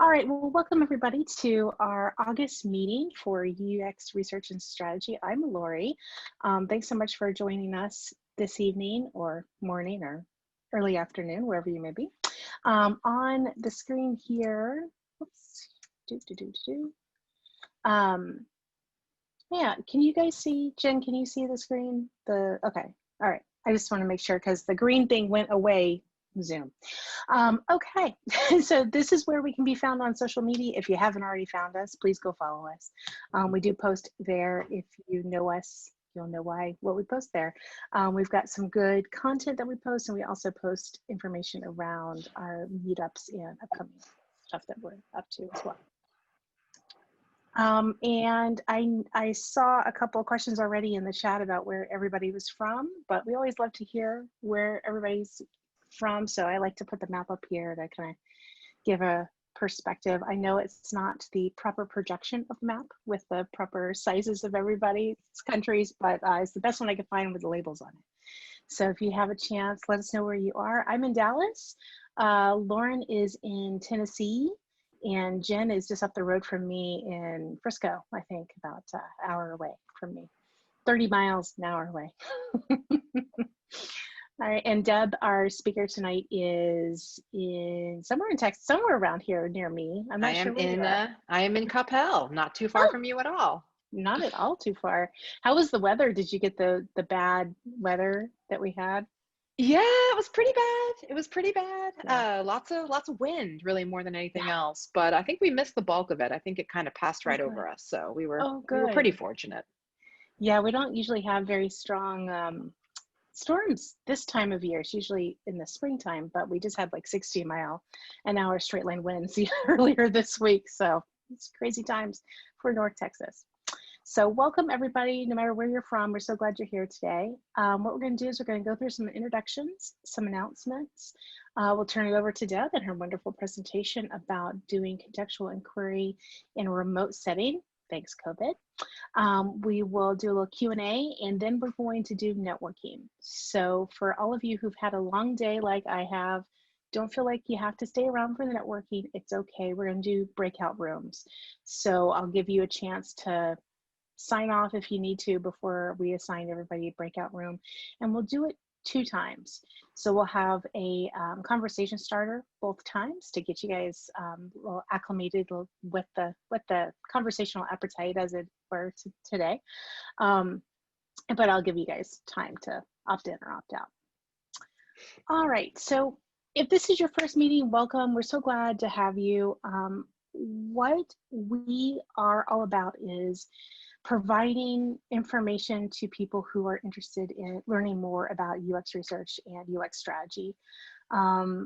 All right, well, welcome everybody to our August meeting for UX Research and Strategy. I'm Lori. Thanks so much for joining us this evening or morning or early afternoon, wherever you may be. On the screen here, oops, yeah, can you guys see, Jen, can you see the screen? Okay, all right. I just want to make sure because the green thing went away Zoom. Okay, so this is where we can be found on social media. If you haven't already found us, please go follow us. We do post there. If you know us, you'll know what we post there. We've got some good content that we post, and we also post information around our meetups and upcoming stuff that we're up to as well. And I saw a couple of questions already in the chat about where everybody was from, but we always love to hear where everybody's from, so I like to put the map up here to kind of give a perspective. I know it's not the proper projection of the map with the proper sizes of everybody's countries, but it's the best one I could find with the labels on it. So if you have a chance, let us know where you are. I'm in Dallas. Lauren is in Tennessee, and Jen is just up the road from me in Frisco, I think about an hour away from me, 30 miles an hour away. All right, and Deb, our speaker tonight, is somewhere in Texas, somewhere around here near me. I'm not sure where you are. I am in Coppell, not too far from you at all. Not at all too far. How was the weather? Did you get the bad weather that we had? Yeah, it was pretty bad. It was pretty bad. Yeah. Lots of wind, really, more than anything else. But I think we missed the bulk of it. I think it kind of passed right over us, so we were pretty fortunate. Yeah, we don't usually have very strong storms this time of year. It's usually in the springtime, but we just had like 60-mile-an-hour straight line winds earlier this week. So it's crazy times for North Texas. So welcome everybody, no matter where you're from. We're so glad you're here today. What we're going to do is we're going to go through some introductions, some announcements. We'll turn it over to Deb and her wonderful presentation about doing contextual inquiry in a remote setting. Thanks, COVID. We will do a little Q&A, and then we're going to do networking. So for all of you who've had a long day like I have, don't feel like you have to stay around for the networking. It's okay. We're going to do breakout rooms. So I'll give you a chance to sign off if you need to before we assign everybody a breakout room, and we'll do it 2 times. So we'll have a conversation starter both times to get you guys well acclimated with the conversational appetite, as it were, today. But I'll give you guys time to opt in or opt out. All right, so if this is your first meeting, welcome. We're so glad to have you. What we are all about is providing information to people who are interested in learning more about UX research and UX strategy.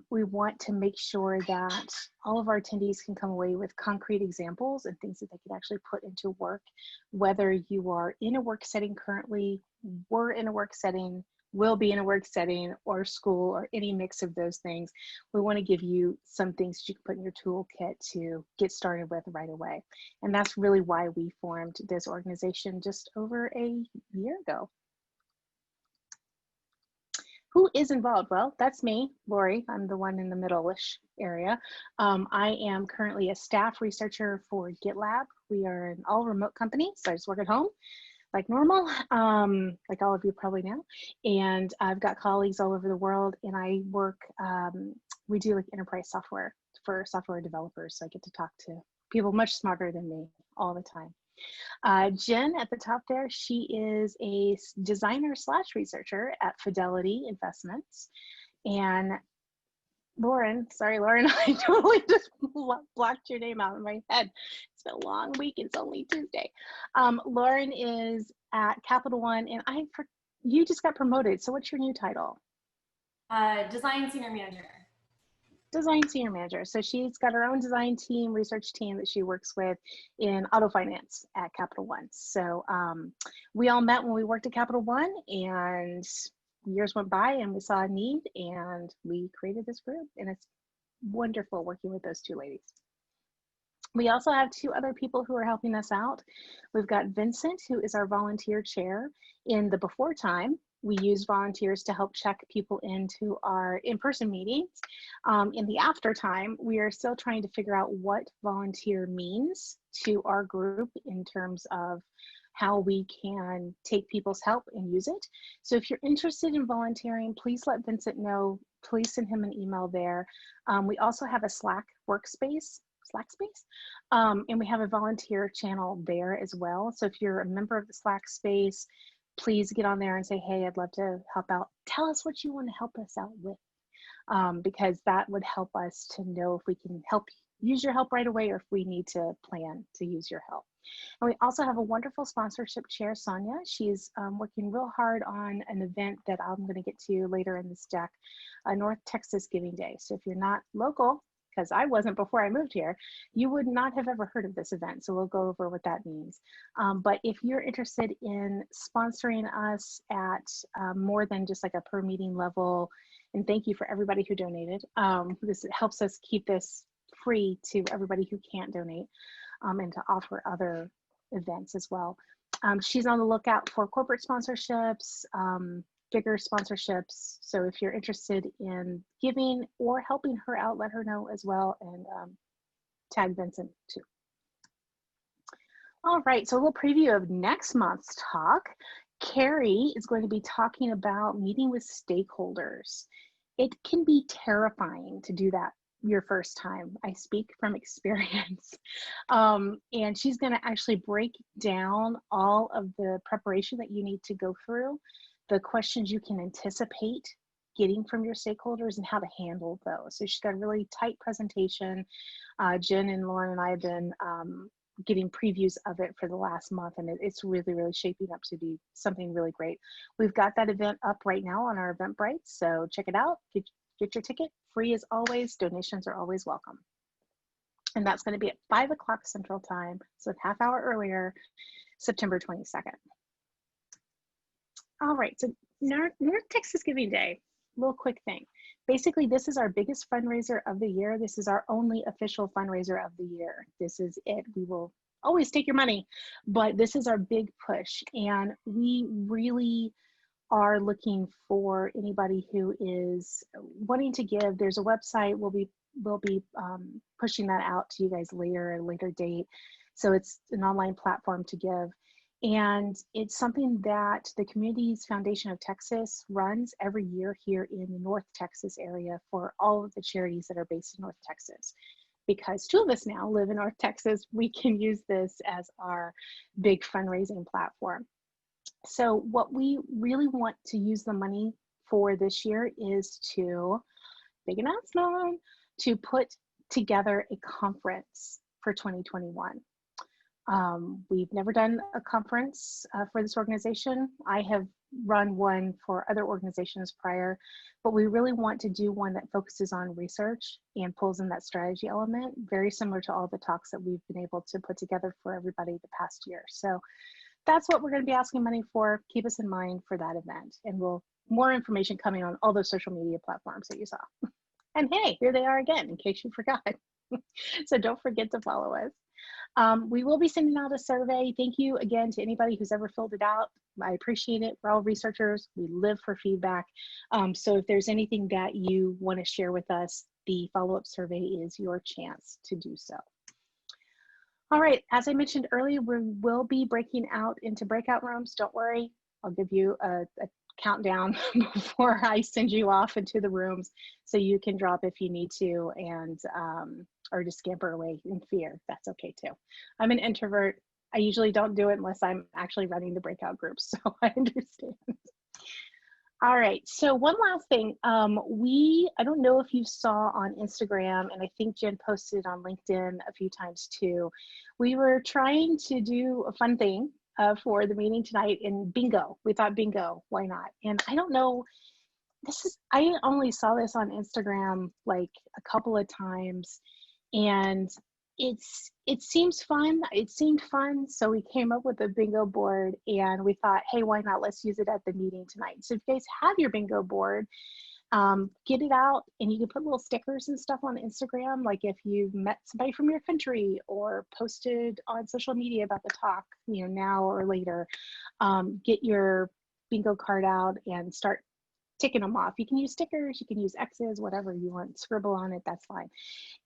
We want to make sure that all of our attendees can come away with concrete examples and things that they can actually put into work, whether you are in a work setting currently, were in a work setting, will be in a work setting, or school, or any mix of those things. We want to give you some things that you can put in your toolkit to get started with right away. And that's really why we formed this organization just over a year ago. Who is involved? Well, that's me, Lori. I'm the one in the middle-ish area. I am currently a staff researcher for GitLab. We are an all-remote company, so I just work at home like normal, like all of you probably know. And I've got colleagues all over the world, and I work, we do like enterprise software for software developers. So I get to talk to people much smarter than me all the time. Jen at the top there, she is a designer / researcher at Fidelity Investments. And Lauren, sorry, Lauren, I totally just blocked your name out of my head. It's been a long week. It's only Tuesday. Lauren is at Capital One, and you just got promoted. So what's your new title? Design Senior Manager. Design Senior Manager. So she's got her own design team, research team that she works with in auto finance at Capital One. So we all met when we worked at Capital One, and years went by and we saw a need and we created this group, and it's wonderful working with those 2 ladies. We also have 2 other people who are helping us out. We've got Vincent, who is our volunteer chair in the before time, We use volunteers to help check people into our in-person meetings. In the after time, we are still trying to figure out what volunteer means to our group in terms of how we can take people's help and use it. So if you're interested in volunteering, please let Vincent know. Please send him an email there. We also have a Slack workspace, Slack space, and we have a volunteer channel there as well. So if you're a member of the Slack space, please get on there and say, hey, I'd love to help out. Tell us what you want to help us out with, because that would help us to know if we can help use your help right away or if we need to plan to use your help. And we also have a wonderful sponsorship chair, Sonia. She's working real hard on an event that I'm going to get to later in this deck, North Texas Giving Day. So if you're not local, because I wasn't before I moved here, you would not have ever heard of this event. So we'll go over what that means. But if you're interested in sponsoring us at more than just like a per meeting level, and thank you for everybody who donated. This helps us keep this free to everybody who can't donate, and to offer other events as well. She's on the lookout for corporate sponsorships, bigger sponsorships. So if you're interested in giving or helping her out, let her know as well, and tag Vincent too. All right, so a little preview of next month's talk. Carrie is going to be talking about meeting with stakeholders. It can be terrifying to do that your first time. I speak from experience. And she's going to actually break down all of the preparation that you need to go through, the questions you can anticipate getting from your stakeholders, and how to handle those. So she's got a really tight presentation. Jen and Lauren and I have been getting previews of it for the last month, and it's really, really shaping up to be something really great. We've got that event up right now on our Eventbrite, so check it out. Get your ticket, free as always. Donations are always welcome. And that's going to be at 5 o'clock Central Time, so a half hour earlier, September 22nd. All right, so North Texas Giving Day, little quick thing. Basically, this is our biggest fundraiser of the year. This is our only official fundraiser of the year. This is it. We will always take your money, but this is our big push. And we really are looking for anybody who is wanting to give. There's a website. We'll be pushing that out to you guys later, at a later date. So it's an online platform to give. And it's something that the Communities Foundation of Texas runs every year here in the North Texas area for all of the charities that are based in North Texas. Because 2 of us now live in North Texas, we can use this as our big fundraising platform. So what we really want to use the money for this year is to, big announcement, to put together a conference for 2021. We've never done a conference for this organization. I have run one for other organizations prior, but we really want to do one that focuses on research and pulls in that strategy element, very similar to all the talks that we've been able to put together for everybody the past year. So that's what we're going to be asking money for. Keep us in mind for that event, and more information coming on all those social media platforms that you saw. And hey, here they are again, in case you forgot. So don't forget to follow us. We will be sending out a survey. Thank you again to anybody who's ever filled it out. I appreciate it. We're all researchers. We live for feedback. So if there's anything that you want to share with us, the follow-up survey is your chance to do so. All right, as I mentioned earlier, we will be breaking out into breakout rooms. Don't worry, I'll give you a countdown before I send you off into the rooms, so you can drop if you need to, and or just scamper away in fear. That's okay too. I'm an introvert. I usually don't do it unless I'm actually running the breakout groups, so I understand. All right, so one last thing. I don't know if you saw on Instagram, and I think Jen posted on LinkedIn a few times too. We were trying to do a fun thing for the meeting tonight in bingo. We thought bingo, why not? And I don't know, I only saw this on Instagram like a couple of times, and it seems fun. It seemed fun, so we came up with a bingo board, and we thought, hey, why not? Let's use it at the meeting tonight. So if you guys have your bingo board, get it out, and you can put little stickers and stuff on Instagram, like if you've met somebody from your country or posted on social media about the talk, now or later. Get your bingo card out and start ticking them off. You can use stickers, you can use X's, whatever you want, scribble on it, that's fine.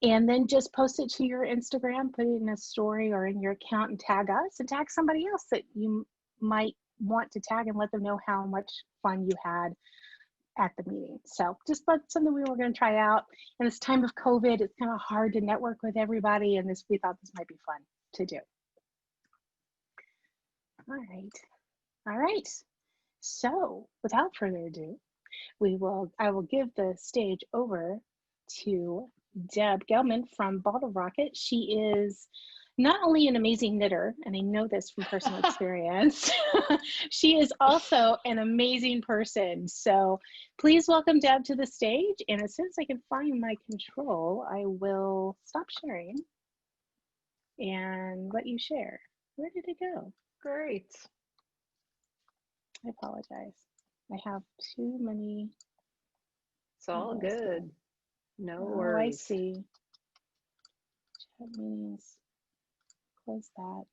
And then just post it to your Instagram, put it in a story or in your account and tag us and tag somebody else that you might want to tag and let them know how much fun you had at the meeting. So just something we were going to try out. In this time of COVID, it's kind of hard to network with everybody, and we thought this might be fun to do. All right. So without further ado, I will give the stage over to Deb Gelman from Bottle Rocket. She is not only an amazing knitter, and I know this from personal experience, she is also an amazing person. So please welcome Deb to the stage. And as soon as I can find my control, I will stop sharing and let you share. Where did it go? Great. I apologize. I have too many. It's all good. No worries. Oh, I see. Chat meetings. Close that.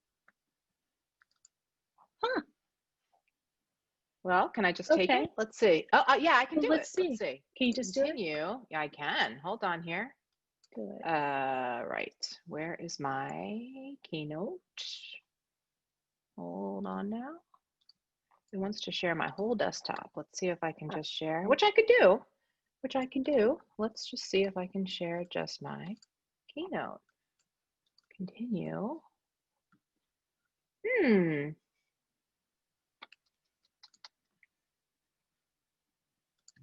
Huh. Well, can I just take it? Let's see. Oh, yeah, I can do it. Let's see. Can you just continue? Do it? Yeah, I can. Hold on here. Good. Right. Where is my keynote? Hold on now. It wants to share my whole desktop. Let's see if I can just share, which I could do. Let's just see if I can share just my keynote. Continue.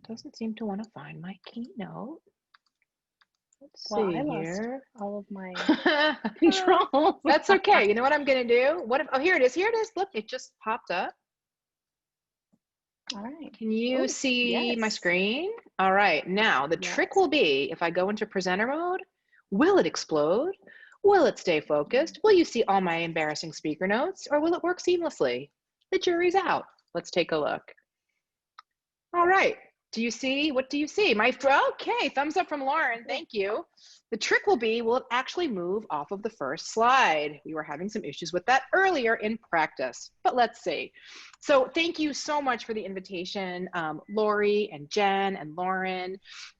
Doesn't seem to want to find my keynote. Let's see here. Lost all of my control. That's okay. You know what I'm going to do? What if, oh, here it is. Here it is. Look, it just popped up. All right. Can you see my screen? All right. Now, the trick will be, if I go into presenter mode, will it explode? Will it stay focused? Will you see all my embarrassing speaker notes? Or will it work seamlessly? The jury's out. Let's take a look. All right. Do you see? What do you see? Okay, thumbs up from Lauren. Thank you. The trick will be, will it actually move off of the first slide? We were having some issues with that earlier in practice, but let's see. So thank you so much for the invitation, Lori and Jen and Lauren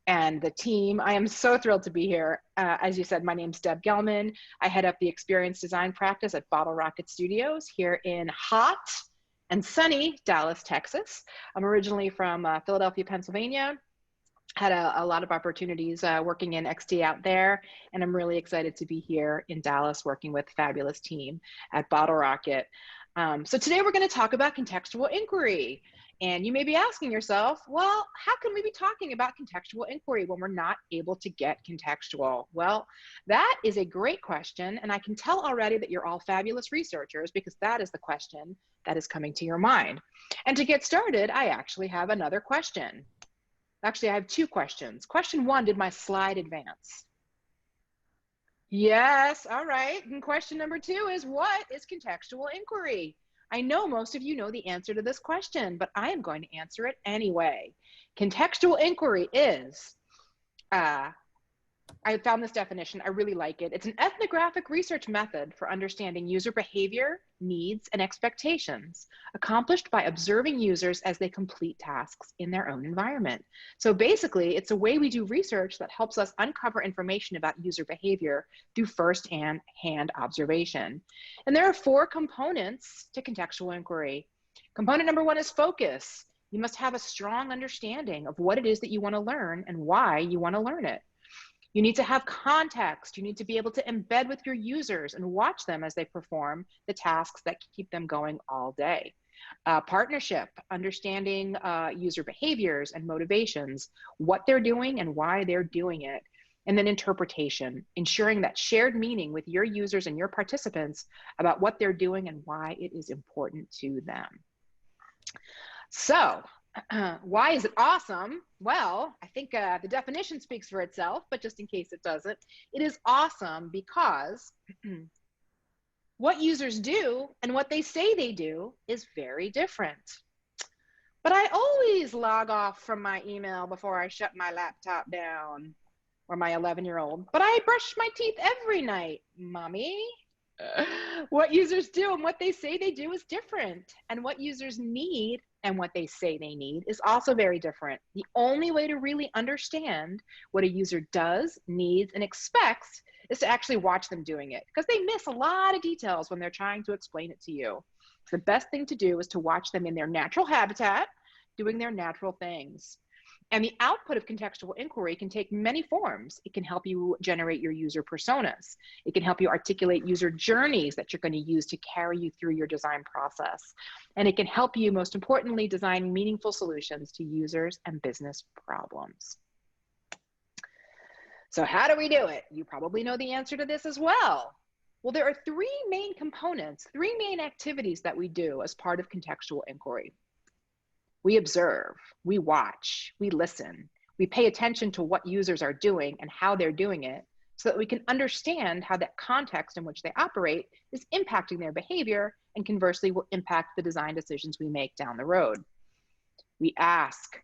and the team. I am so thrilled to be here. As you said, my name's Deb Gelman. I head up the experience design practice at Bottle Rocket Studios here in hot and sunny Dallas, Texas. I'm originally from Philadelphia, Pennsylvania. Had a lot of opportunities working in XD out there, and I'm really excited to be here in Dallas working with a fabulous team at Bottle Rocket. So today we're going to talk about contextual inquiry. And you may be asking yourself, well, how can we be talking about contextual inquiry when we're not able to get contextual? Well, that is a great question. And I can tell already that you're all fabulous researchers, because that is the question that is coming to your mind. And to get started, I actually have another question. Actually, I have two questions. Question one, did my slide advance? Yes, all right. And question number two is, what is contextual inquiry? I know most of you know the answer to this question, but I am going to answer it anyway. Contextual inquiry is, I found this definition, I really like it. It's an ethnographic research method for understanding user behavior, needs, and expectations, accomplished by observing users as they complete tasks in their own environment. So basically, it's a way we do research that helps us uncover information about user behavior through first-hand observation. And there are 4 components to contextual inquiry. Component number 1 is focus. You must have a strong understanding of what it is that you want to learn and why you want to learn it. You need to have context. You need to be able to embed with your users and watch them as they perform the tasks that keep them going all day. Partnership, understanding user behaviors and motivations, what they're doing and why they're doing it. And then interpretation, ensuring that shared meaning with your users and your participants about what they're doing and why it is important to them. So, why is it awesome? Well, I think the definition speaks for itself, but just in case it doesn't, it is awesome because what users do and what they say they do is very different. But I always log off from my email before I shut my laptop down, or my 11-year-old. But I brush my teeth every night, mommy. What users do and what they say they do is different. And what users need and what they say they need is also very different. The only way to really understand what a user does, needs, and expects is to actually watch them doing it, because they miss a lot of details when they're trying to explain it to you. The best thing to do is to watch them in their natural habitat, doing their natural things. And the output of contextual inquiry can take many forms. It can help you generate your user personas. It can help you articulate user journeys that you're going to use to carry you through your design process. And it can help you, most importantly, design meaningful solutions to users and business problems. So how do we do it? You probably know the answer to this as well. Well, there are three main components, three main activities that we do as part of contextual inquiry. We observe, we watch, we listen, we pay attention to what users are doing and how they're doing it, so that we can understand how that context in which they operate is impacting their behavior, and conversely will impact the design decisions we make down the road. We ask.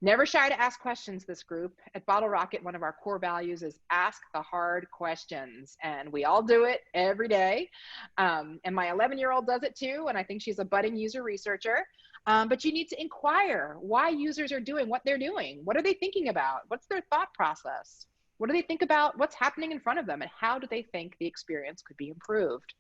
Never shy to ask questions, this group. At Bottle Rocket, one of our core values is ask the hard questions, and we all do it every day. And my 11-year-old does it too, and I think she's a budding user researcher. But you need to inquire why users are doing what they're doing. What are they thinking about? What's their thought process? What do they think about what's happening in front of them, and how do they think the experience could be improved?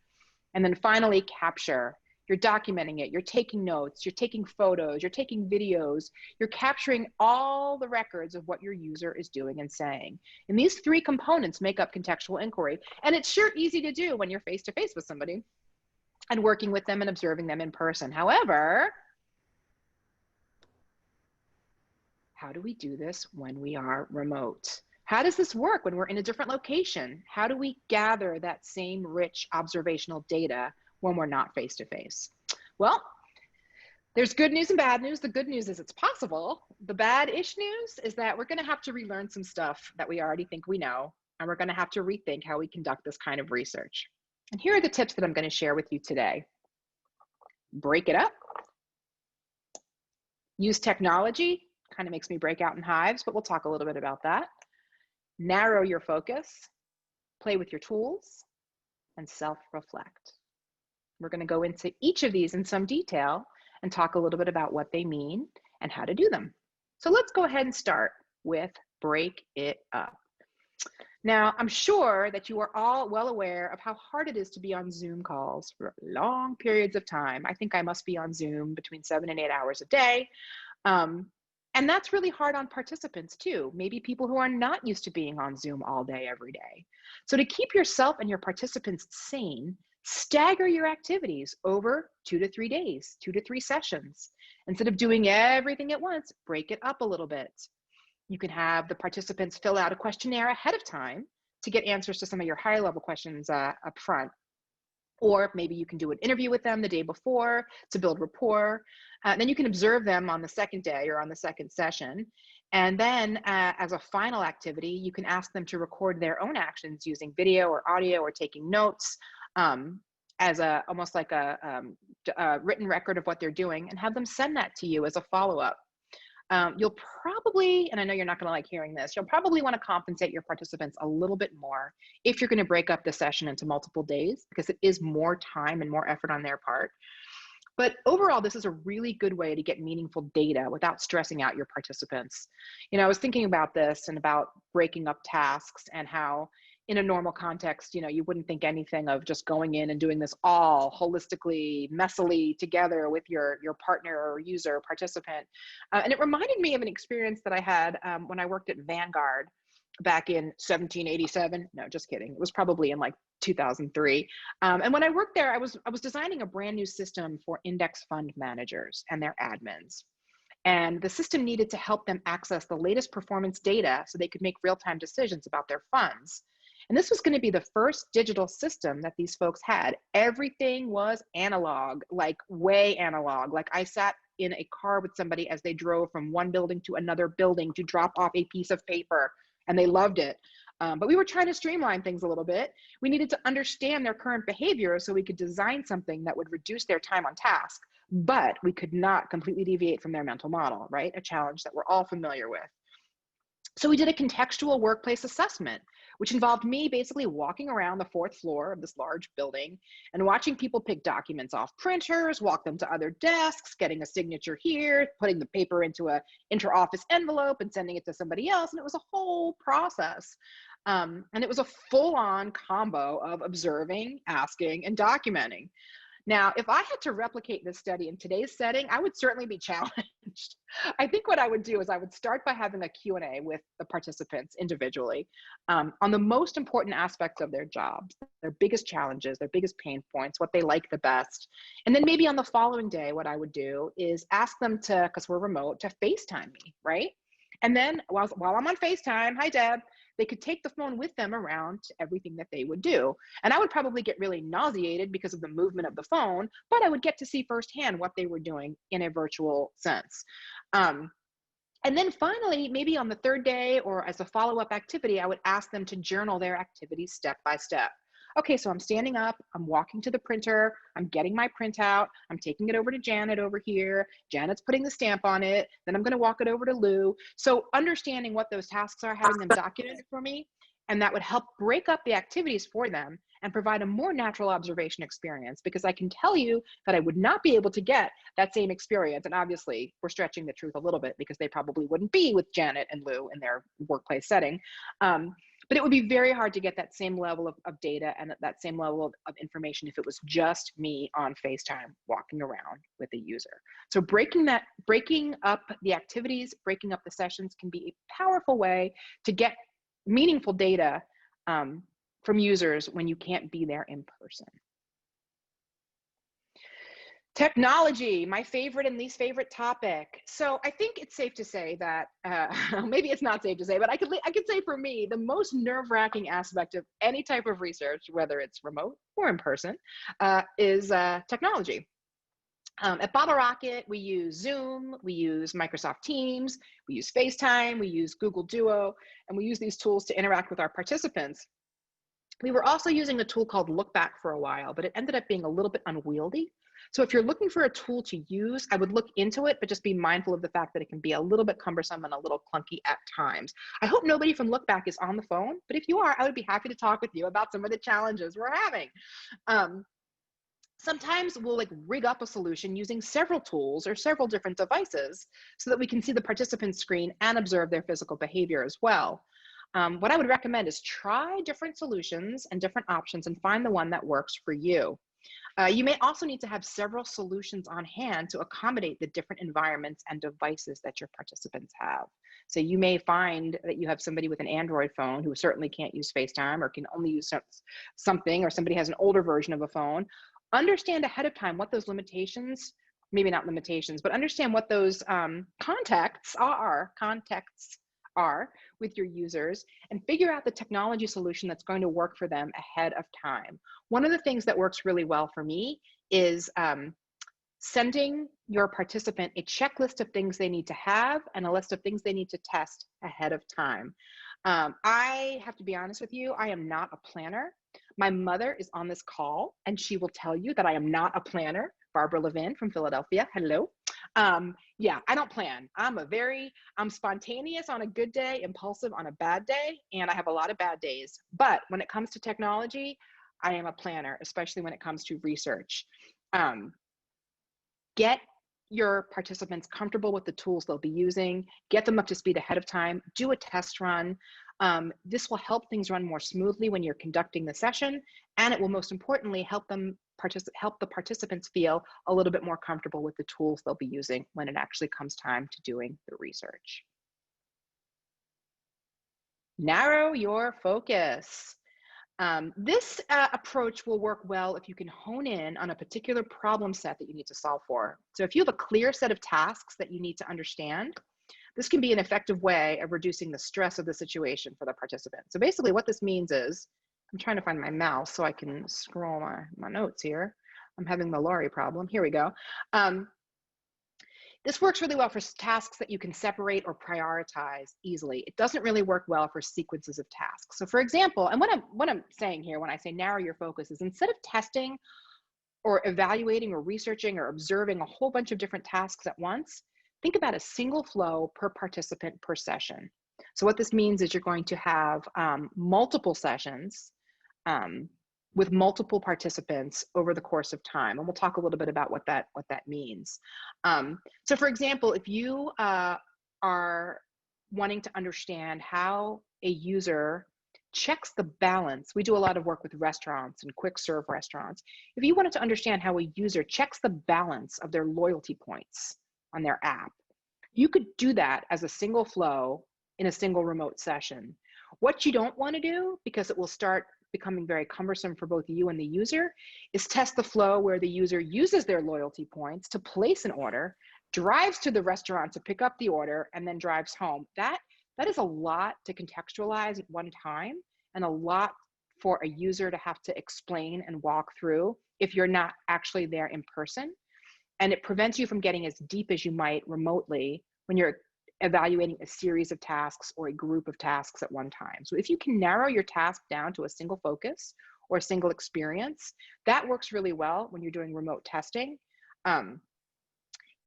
And then finally, capture. You're documenting it, you're taking notes, you're taking photos, you're taking videos, you're capturing all the records of what your user is doing and saying. And these three components make up contextual inquiry. And it's sure easy to do when you're face-to-face with somebody and working with them and observing them in person. However, how do we do this when we are remote? How does this work when we're in a different location? How do we gather that same rich observational data when we're not face-to-face? Well, there's good news and bad news. The good news is it's possible. The bad-ish news is that we're going to have to relearn some stuff that we already think we know, and we're going to have to rethink how we conduct this kind of research. And here are the tips that I'm going to share with you today. Break it up. Use technology. Kind of makes me break out in hives, but we'll talk a little bit about that. Narrow your focus. Play with your tools, and self-reflect. We're going to go into each of these in some detail and talk a little bit about what they mean and how to do them. So let's go ahead and start with break it up. Now, I'm sure that you are all well aware of how hard it is to be on Zoom calls for long periods of time. I think I must be on Zoom between 7 and 8 hours a day. And that's really hard on participants too. Maybe people who are not used to being on Zoom all day, every day. So to keep yourself and your participants sane, stagger your activities over 2 to 3 days, 2 to 3 sessions. Instead of doing everything at once, break it up a little bit. You can have the participants fill out a questionnaire ahead of time to get answers to some of your higher level questions up front. Or maybe you can do an interview with them the day before to build rapport. Then you can observe them on the second day or on the second session. And then as a final activity, you can ask them to record their own actions using video or audio or taking notes as almost like a written record of what they're doing, and have them send that to you as a follow-up. You'll probably, and I know you're not going to like hearing this, you'll probably want to compensate your participants a little bit more if you're going to break up the session into multiple days, because it is more time and more effort on their part. But overall, this is a really good way to get meaningful data without stressing out your participants. You know, I was thinking about this and about breaking up tasks, and how in a normal context, you know, you wouldn't think anything of just going in and doing this all holistically, messily together with your partner or user or participant. And it reminded me of an experience that I had when I worked at Vanguard back in 1787. No, just kidding. It was probably in like 2003. And when I worked there, I was designing a brand new system for index fund managers and their admins. And the system needed to help them access the latest performance data so they could make real-time decisions about their funds. And this was going to be the first digital system that these folks had. Everything was analog, like way analog. Like I sat in a car with somebody as they drove from one building to another building to drop off a piece of paper, and they loved it. But we were trying to streamline things a little bit. We needed to understand their current behavior so we could design something that would reduce their time on task, but we could not completely deviate from their mental model, right? A challenge that we're all familiar with. So we did a contextual workplace assessment, which involved me basically walking around the 4th floor of this large building and watching people pick documents off printers, walk them to other desks, getting a signature here, putting the paper into a inter-office envelope and sending it to somebody else. And it was a whole process. And it was a full-on combo of observing, asking, and documenting. Now, if I had to replicate this study in today's setting, I would certainly be challenged. I think what I would do is I would start by having a Q&A with the participants individually on the most important aspects of their jobs, their biggest challenges, their biggest pain points, what they like the best. And then maybe on the following day, what I would do is ask them to, because we're remote, to FaceTime me, right? And then while I'm on FaceTime, hi Deb, they could take the phone with them around to everything that they would do. And I would probably get really nauseated because of the movement of the phone, but I would get to see firsthand what they were doing in a virtual sense. And then finally, maybe on the 3rd day or as a follow-up activity, I would ask them to journal their activities step by step. Okay, so I'm standing up, I'm walking to the printer, I'm getting my printout, I'm taking it over to Janet over here, Janet's putting the stamp on it, then I'm gonna walk it over to Lou. So understanding what those tasks are, having them documented for me, and that would help break up the activities for them and provide a more natural observation experience, because I can tell you that I would not be able to get that same experience. And obviously we're stretching the truth a little bit because they probably wouldn't be with Janet and Lou in their workplace setting. But it would be very hard to get that same level of data and that same level of information if it was just me on FaceTime walking around with a user. So breaking up the activities, breaking up the sessions can be a powerful way to get meaningful data from users when you can't be there in person. Technology, my favorite and least favorite topic. So I think it's safe to say that, maybe it's not safe to say, but I could say for me, the most nerve-wracking aspect of any type of research, whether it's remote or in person, is technology. At Bottle Rocket, we use Zoom, we use Microsoft Teams, we use FaceTime, we use Google Duo, and we use these tools to interact with our participants. We were also using a tool called Look Back for a while, but it ended up being a little bit unwieldy. So if you're looking for a tool to use, I would look into it, but just be mindful of the fact that it can be a little bit cumbersome and a little clunky at times. I hope nobody from Look Back is on the phone, but if you are, I would be happy to talk with you about some of the challenges we're having. Sometimes we'll rig up a solution using several tools or several different devices so that we can see the participant's screen and observe their physical behavior as well. What I would recommend is try different solutions and different options and find the one that works for you. You may also need to have several solutions on hand to accommodate the different environments and devices that your participants have. So you may find that you have somebody with an Android phone who certainly can't use FaceTime or can only use something, or somebody has an older version of a phone. Understand ahead of time what those limitations, maybe not limitations, but understand what those contexts are with your users, and figure out the technology solution that's going to work for them ahead of time. One of the things that works really well for me is sending your participant a checklist of things they need to have and a list of things they need to test ahead of time. I have to be honest with you, I am not a planner. My mother is on this call and she will tell you that I am not a planner. Barbara Levin from Philadelphia, hello. Yeah, I don't plan. I'm spontaneous on a good day, impulsive on a bad day, and I have a lot of bad days. But when it comes to technology, I am a planner, especially when it comes to research. Get your participants comfortable with the tools they'll be using, get them up to speed ahead of time, do a test run. This will help things run more smoothly when you're conducting the session, and it will most importantly help the participants feel a little bit more comfortable with the tools they'll be using when it actually comes time to doing the research. Narrow your focus. This approach will work well if you can hone in on a particular problem set that you need to solve for. So if you have a clear set of tasks that you need to understand, this can be an effective way of reducing the stress of the situation for the participant. So basically what this means is, I'm trying to find my mouse so I can scroll my notes here. I'm having the Laurie problem. Here we go. This works really well for tasks that you can separate or prioritize easily. It doesn't really work well for sequences of tasks. So for example, and what I'm saying here when I say narrow your focus is, instead of testing or evaluating or researching or observing a whole bunch of different tasks at once, think about a single flow per participant per session. So what this means is you're going to have multiple sessions with multiple participants over the course of time. And we'll talk a little bit about what that means. So for example, if you are wanting to understand how a user checks the balance, we do a lot of work with restaurants and quick serve restaurants. If you wanted to understand how a user checks the balance of their loyalty points on their app, you could do that as a single flow in a single remote session. What you don't want to do, because it will start becoming very cumbersome for both you and the user, is test the flow where the user uses their loyalty points to place an order, drives to the restaurant to pick up the order, and then drives home. That is a lot to contextualize at one time, and a lot for a user to have to explain and walk through if you're not actually there in person. And it prevents you from getting as deep as you might remotely when you're evaluating a series of tasks or a group of tasks at one time. So if you can narrow your task down to a single focus or a single experience, that works really well when you're doing remote testing. And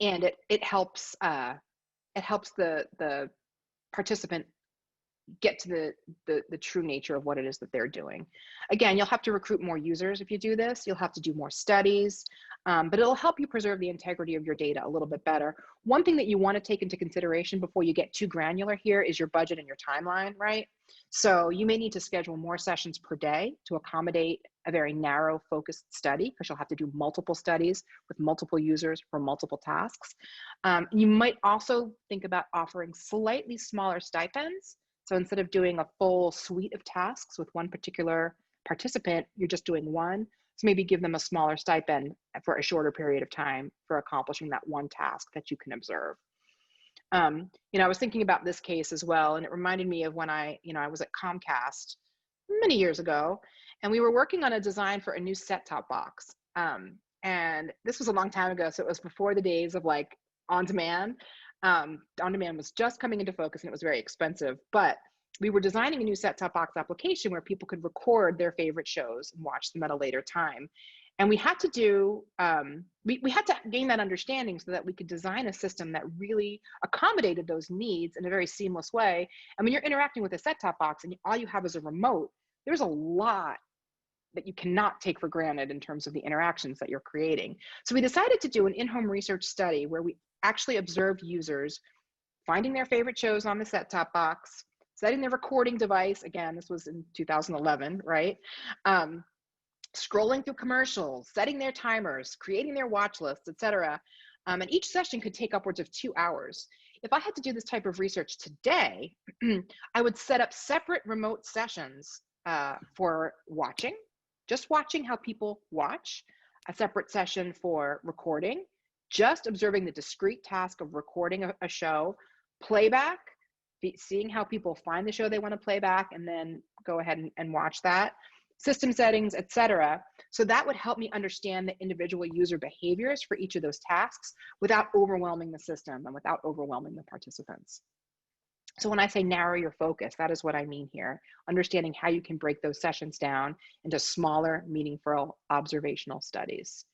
it helps the participant get to the true nature of what it is that they're doing. Again, you'll have to recruit more users if you do this. You'll have to do more studies, but it'll help you preserve the integrity of your data a little bit better. One thing that you want to take into consideration before you get too granular here is your budget and your timeline, right? So you may need to schedule more sessions per day to accommodate a very narrow focused study, because you'll have to do multiple studies with multiple users for multiple tasks. You might also think about offering slightly smaller stipends. So instead of doing a full suite of tasks with one particular participant, you're just doing one. So maybe give them a smaller stipend for a shorter period of time for accomplishing that one task that you can observe. I was thinking about this case as well, and it reminded me of when I was at Comcast many years ago, and we were working on a design for a new set-top box. And this was a long time ago, so it was before the days of like on-demand. On-demand was just coming into focus, and it was very expensive, but we were designing a new set-top box application where people could record their favorite shows and watch them at a later time. And we had to do, we had to gain that understanding so that we could design a system that really accommodated those needs in a very seamless way. And when you're interacting with a set-top box and all you have is a remote, there's a lot that you cannot take for granted in terms of the interactions that you're creating. So we decided to do an in-home research study where we actually observed users finding their favorite shows on the set-top box, setting their recording device, again, this was in 2011, right? Scrolling through commercials, setting their timers, creating their watch lists, etc. And each session could take upwards of 2 hours. If I had to do this type of research today, I would set up separate remote sessions for watching, just watching how people watch, a separate session for recording, just observing the discrete task of recording a show, playback, seeing how people find the show they want to play back and then go ahead and watch that, system settings, etc. So that would help me understand the individual user behaviors for each of those tasks without overwhelming the system and without overwhelming the participants. So when I say narrow your focus, that is what I mean here, understanding how you can break those sessions down into smaller, meaningful observational studies.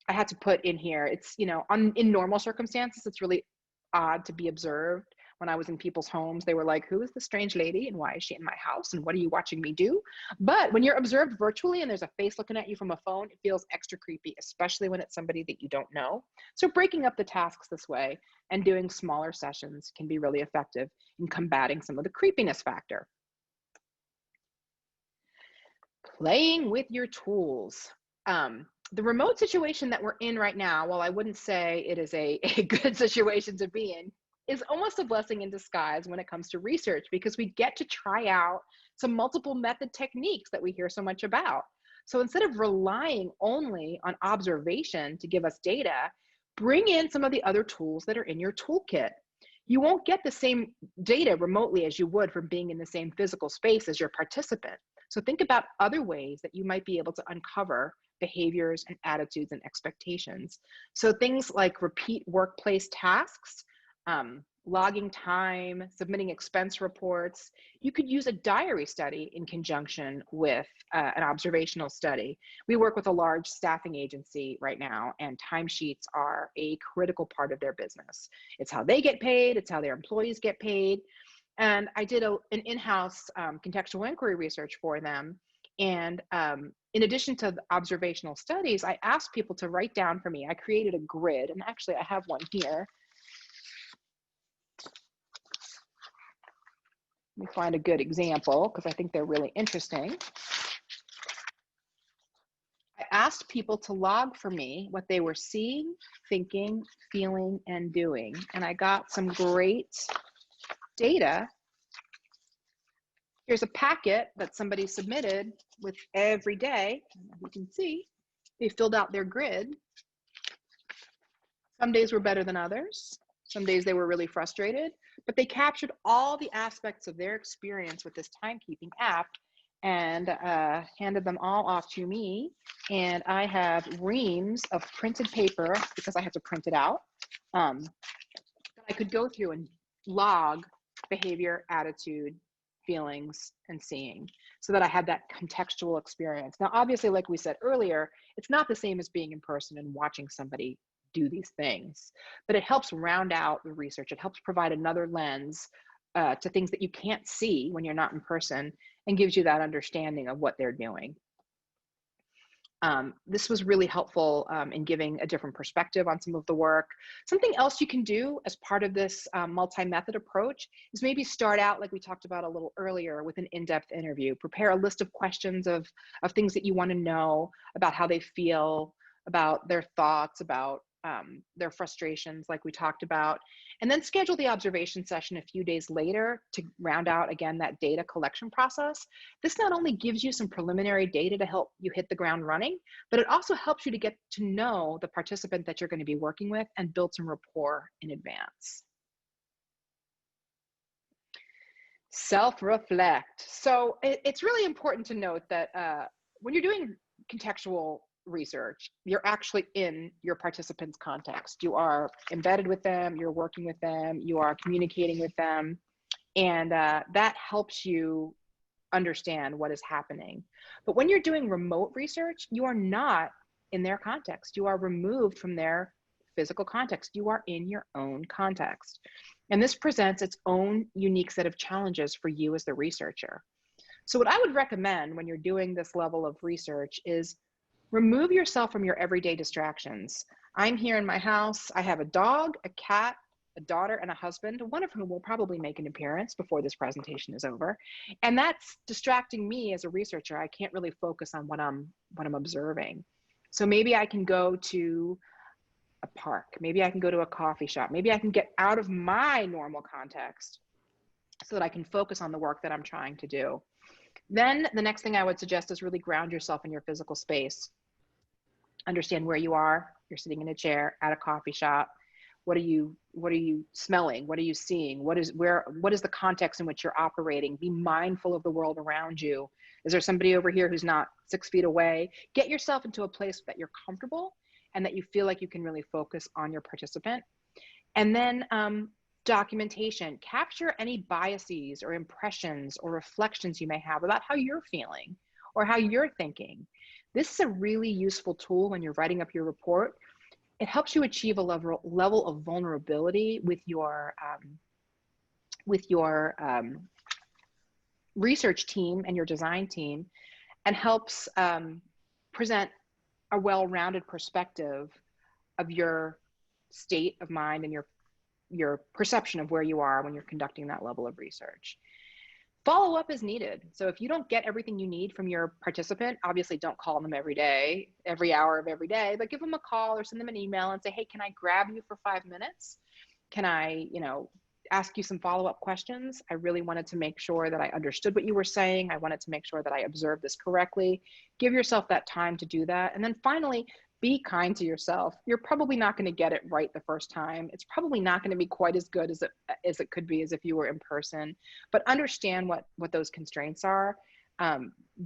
I had to put in here, it's, in normal circumstances, it's really odd to be observed. When I was in people's homes, they were like, who is this strange lady and why is she in my house and what are you watching me do? But when you're observed virtually and there's a face looking at you from a phone, it feels extra creepy, especially when it's somebody that you don't know. So breaking up the tasks this way and doing smaller sessions can be really effective in combating some of the creepiness factor. Playing with your tools. The remote situation that we're in right now, while I wouldn't say it is a good situation to be in, is almost a blessing in disguise when it comes to research, because we get to try out some multiple method techniques that we hear so much about. So instead of relying only on observation to give us data, bring in some of the other tools that are in your toolkit. You won't get the same data remotely as you would from being in the same physical space as your participant. So think about other ways that you might be able to uncover behaviors and attitudes and expectations. So things like repeat workplace tasks, logging time, submitting expense reports. You could use a diary study in conjunction with an observational study. We work with a large staffing agency right now, and timesheets are a critical part of their business. It's how they get paid, it's how their employees get paid. And I did an in-house contextual inquiry research for them. And in addition to the observational studies, I asked people to write down for me. I created a grid, and actually I have one here. Let me find a good example because I think they're really interesting. I asked people to log for me what they were seeing, thinking, feeling, and doing. And I got some great data. Here's a packet that somebody submitted with every day. You can see they filled out their grid. Some days were better than others. Some days they were really frustrated, but they captured all the aspects of their experience with this timekeeping app and handed them all off to me. And I have reams of printed paper because I had to print it out. That I could go through and log behavior, attitude, feelings, and seeing, so that I had that contextual experience. Now, obviously, like we said earlier, it's not the same as being in person and watching somebody do these things, but it helps round out the research. It helps provide another lens to things that you can't see when you're not in person, and gives you that understanding of what they're doing. This was really helpful in giving a different perspective on some of the work. Something else you can do as part of this multi-method approach is maybe start out, like we talked about a little earlier, with an in-depth interview. Prepare a list of questions of things that you want to know about how they feel, about their thoughts, about their frustrations, like we talked about, and then schedule the observation session a few days later to round out, again, that data collection process. This not only gives you some preliminary data to help you hit the ground running, but it also helps you to get to know the participant that you're going to be working with and build some rapport in advance. Self-reflect. So it's really important to note that when you're doing contextual research, you're actually in your participants' context. You are embedded with them, you're working with them, you are communicating with them, and that helps you understand what is happening. But when you're doing remote research, you are not in their context. You are removed from their physical context. You are in your own context. And this presents its own unique set of challenges for you as the researcher. So what I would recommend when you're doing this level of research is remove yourself from your everyday distractions. I'm here in my house. I have a dog, a cat, a daughter, and a husband, one of whom will probably make an appearance before this presentation is over. And that's distracting me as a researcher. I can't really focus on what I'm observing. So maybe I can go to a park. Maybe I can go to a coffee shop. Maybe I can get out of my normal context so that I can focus on the work that I'm trying to do. Then the next thing I would suggest is really ground yourself in your physical space. Understand where you are. You're sitting in a chair at a coffee shop. What are you smelling? What are you seeing? What is the context in which you're operating? Be mindful of the world around you. Is there somebody over here who's not 6 feet away? Get yourself into a place that you're comfortable and that you feel like you can really focus on your participant. And then documentation. Capture any biases or impressions or reflections you may have about how you're feeling or how you're thinking. This is a really useful tool when you're writing up your report. It helps you achieve a level of vulnerability with your research team and your design team, and helps present a well-rounded perspective of your state of mind and your perception of where you are when you're conducting that level of research. Follow up is needed. So if you don't get everything you need from your participant, obviously don't call them every day, every hour of every day, but give them a call or send them an email and say, hey, can I grab you for 5 minutes? Can I, ask you some follow-up questions? I really wanted to make sure that I understood what you were saying. I wanted to make sure that I observed this correctly. Give yourself that time to do that. And then finally, be kind to yourself. You're probably not going to get it right the first time. It's probably not going to be quite as good as it could be as if you were in person, but understand what those constraints are.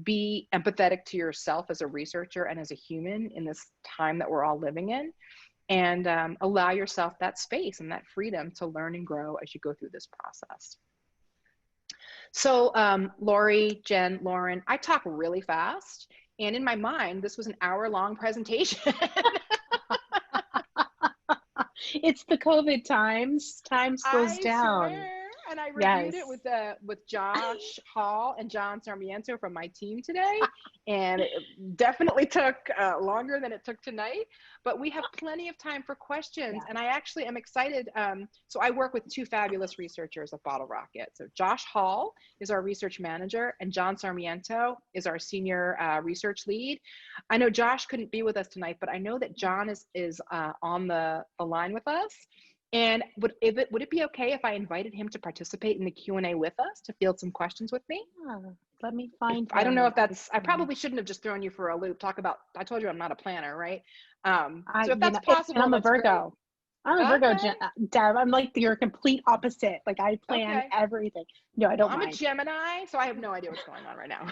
Be empathetic to yourself as a researcher and as a human in this time that we're all living in, and allow yourself that space and that freedom to learn and grow as you go through this process. So Lori, Jen, Lauren, I talk really fast. And in my mind, this was an hour-long presentation. It's the COVID times. Time slows down. and I reviewed it with Josh Hall and John Sarmiento from my team today, and it definitely took longer than it took tonight, but we have plenty of time for questions. And I actually am excited. So I work with two fabulous researchers at Bottle Rocket. So Josh Hall is our research manager, and John Sarmiento is our senior research lead. I know Josh couldn't be with us tonight, but I know that John is on the line with us. And would it be okay if I invited him to participate in the Q&A with us, to field some questions with me? Let me find. I don't know if that's. I probably shouldn't have just thrown you for a loop. I told you I'm not a planner, right? So if that's possible, I'm a Virgo. I'm a Virgo, Deb. I'm like your complete opposite. Like I plan everything. No, I don't. I'm a Gemini, so I have no idea what's going on right now.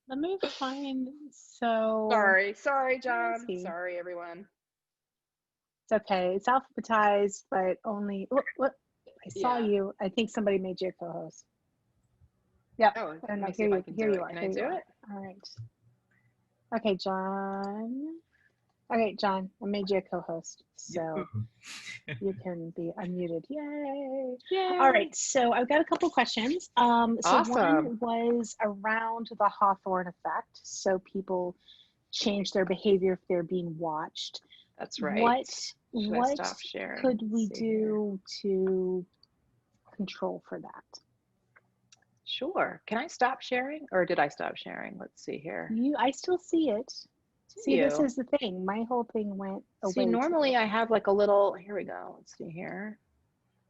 Let me find. So sorry, John. Sorry, everyone. It's okay. It's alphabetized, but only. What? I saw you. I think somebody made you a co-host. Yep. Oh, I don't know. Here you are. Can I do it? All right. Okay, John. Okay, John. I made you a co-host, so you can be unmuted. Yay! Yay! All right. So I've got a couple questions. So awesome. One was around the Hawthorne effect. So people change their behavior if they're being watched. That's right. What could we do to control for that? Sure. Can I stop sharing, or did I stop sharing? Let's see here. I still see it. See, this is the thing. My whole thing went away. See, normally I have like a little, here we go. Let's see here.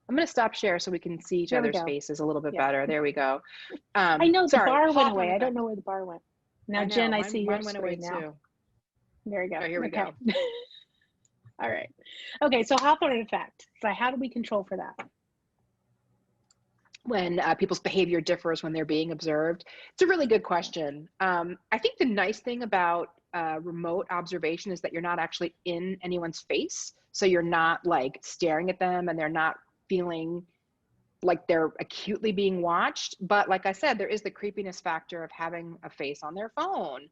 I'm going to stop share so we can see each other's faces a little bit better. There we go. I know the bar went away. I don't know where the bar went. Now, Jen, I see your screen now. Too. There we go. Oh, here we go. All right. Okay, so Hawthorne effect. So how do we control for that? When people's behavior differs when they're being observed? It's a really good question. I think the nice thing about remote observation is that you're not actually in anyone's face. So you're not like staring at them, and they're not feeling like they're acutely being watched. But like I said, there is the creepiness factor of having a face on their phone.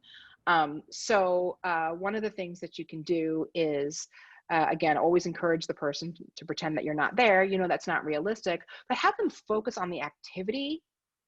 So one of the things that you can do is, again, always encourage the person to pretend that you're not there. You know, that's not realistic, but have them focus on the activity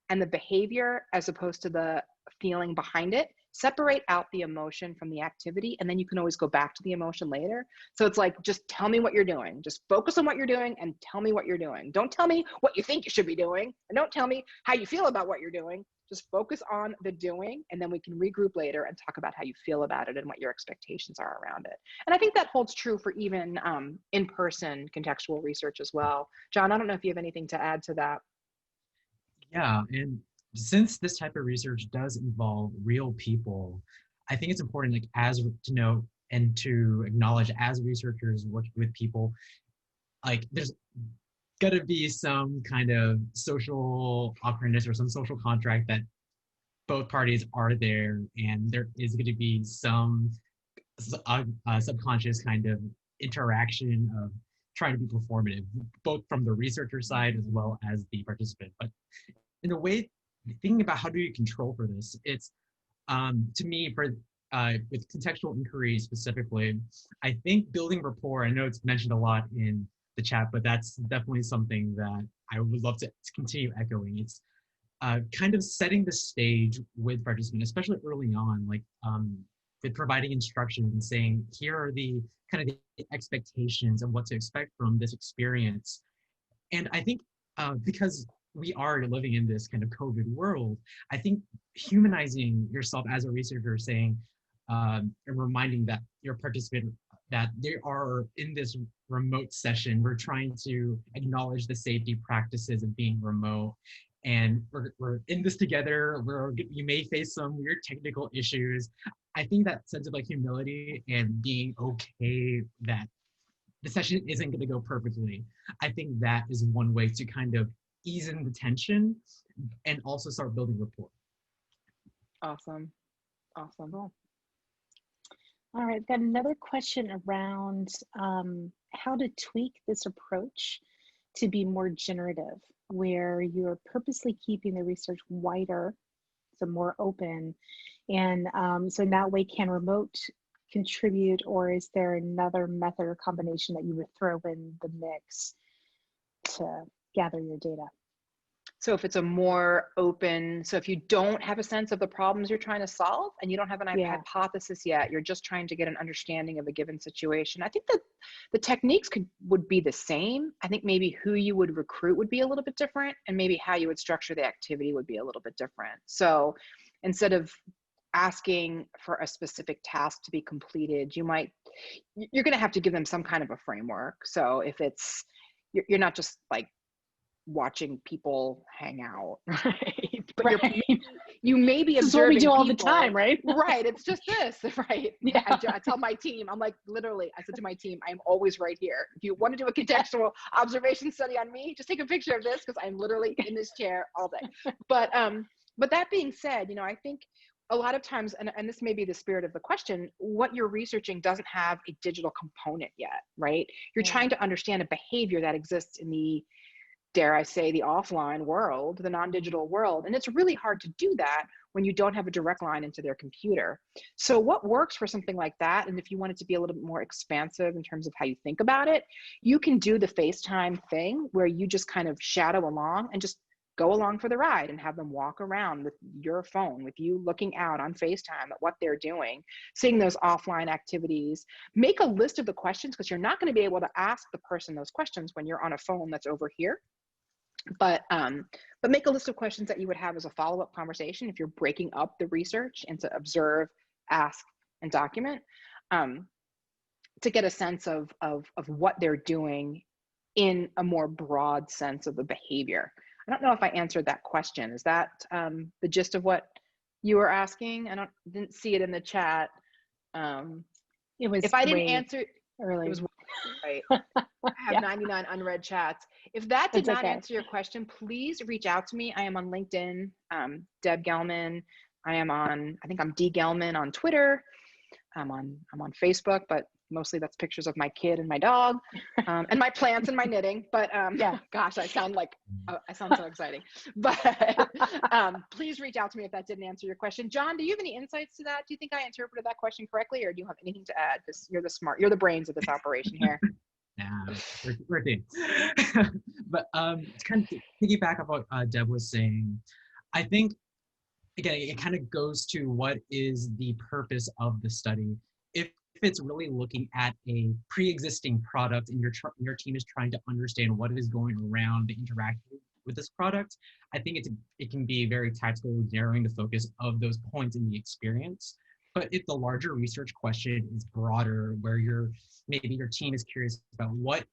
and the behavior as opposed to the feeling behind it. Separate out the emotion from the activity, and then you can always go back to the emotion later. So it's like, just tell me what you're doing. Just focus on what you're doing and tell me what you're doing. Don't tell me what you think you should be doing, and don't tell me how you feel about what you're doing. Just focus on the doing, and then we can regroup later and talk about how you feel about it and what your expectations are around it. And I think that holds true for even in-person contextual research as well. John, I don't know if you have anything to add to that. Yeah, and since this type of research does involve real people, I think it's important, like, to know and to acknowledge as researchers working with people, like there's got to be some kind of social awkwardness or some social contract that both parties are there, and there is going to be some subconscious kind of interaction of trying to be performative, both from the researcher side as well as the participant. But in a way, thinking about how do you control for this, it's to me, for with contextual inquiry specifically, I think building rapport, I know it's mentioned a lot in the chat, but that's definitely something that I would love to continue echoing. It's kind of setting the stage with participants, especially early on, like with providing instruction and saying, here are the kind of the expectations and what to expect from this experience. And I think because we are living in this kind of COVID world, I think humanizing yourself as a researcher, saying and reminding that your participant that they are in this remote session, we're trying to acknowledge the safety practices of being remote, and we're in this together. You may face some weird technical issues. I think that sense of like humility and being okay that the session isn't going to go perfectly, I think that is one way to kind of ease in the tension and also start building rapport. Awesome. Cool. All right, I've got another question around how to tweak this approach to be more generative, where you're purposely keeping the research wider, so more open, and so in that way, can remote contribute, or is there another method or combination that you would throw in the mix to gather your data. So if it's a more open, so if you don't have a sense of the problems you're trying to solve and you don't have an hypothesis yet, you're just trying to get an understanding of a given situation. I think that the techniques would be the same. I think maybe who you would recruit would be a little bit different, and maybe how you would structure the activity would be a little bit different. So instead of asking for a specific task to be completed, you're going to have to give them some kind of a framework. So if it's, you're not just like watching people hang out, right? But you may be observing. This is what we do all the time, right? Right. It's just this, right? Yeah. I tell my team, I'm like, literally, I said to my team, I'm always right here. If you want to do a contextual observation study on me, just take a picture of this, because I'm literally in this chair all day. But that being said, you know, I think a lot of times, and this may be the spirit of the question, what you're researching doesn't have a digital component yet, right? You're trying to understand a behavior that exists in the, dare I say, the offline world, the non-digital world. And it's really hard to do that when you don't have a direct line into their computer. So what works for something like that, and if you want it to be a little bit more expansive in terms of how you think about it, you can do the FaceTime thing where you just kind of shadow along and just go along for the ride and have them walk around with your phone, with you looking out on FaceTime at what they're doing, seeing those offline activities. Make a list of the questions, because you're not going to be able to ask the person those questions when you're on a phone that's over here. But make a list of questions that you would have as a follow-up conversation if you're breaking up the research into observe, ask, and document, to get a sense of what they're doing in a more broad sense of the behavior. I don't know if I answered that question. Is that the gist of what you were asking? Didn't see it in the chat. It was, if I didn't answer early. It was right. I have 99 unread chats. If that did not answer your question, please reach out to me. I am on LinkedIn, Deb Gelman. I think I'm D Gelman on Twitter. I'm on Facebook, but mostly that's pictures of my kid and my dog, and my plants and my knitting. But gosh, I sound so exciting. But please reach out to me if that didn't answer your question. John, do you have any insights to that? Do you think I interpreted that question correctly, or do you have anything to add? Because you're the brains of this operation here. We're good. But to kind of piggyback on what Deb was saying, I think, again, it kind of goes to what is the purpose of the study. If it's really looking at a pre-existing product and your team is trying to understand what is going around the interaction with this product, I think it can be very tactical, narrowing the focus of those points in the experience. But if the larger research question is broader, where maybe your team is curious about what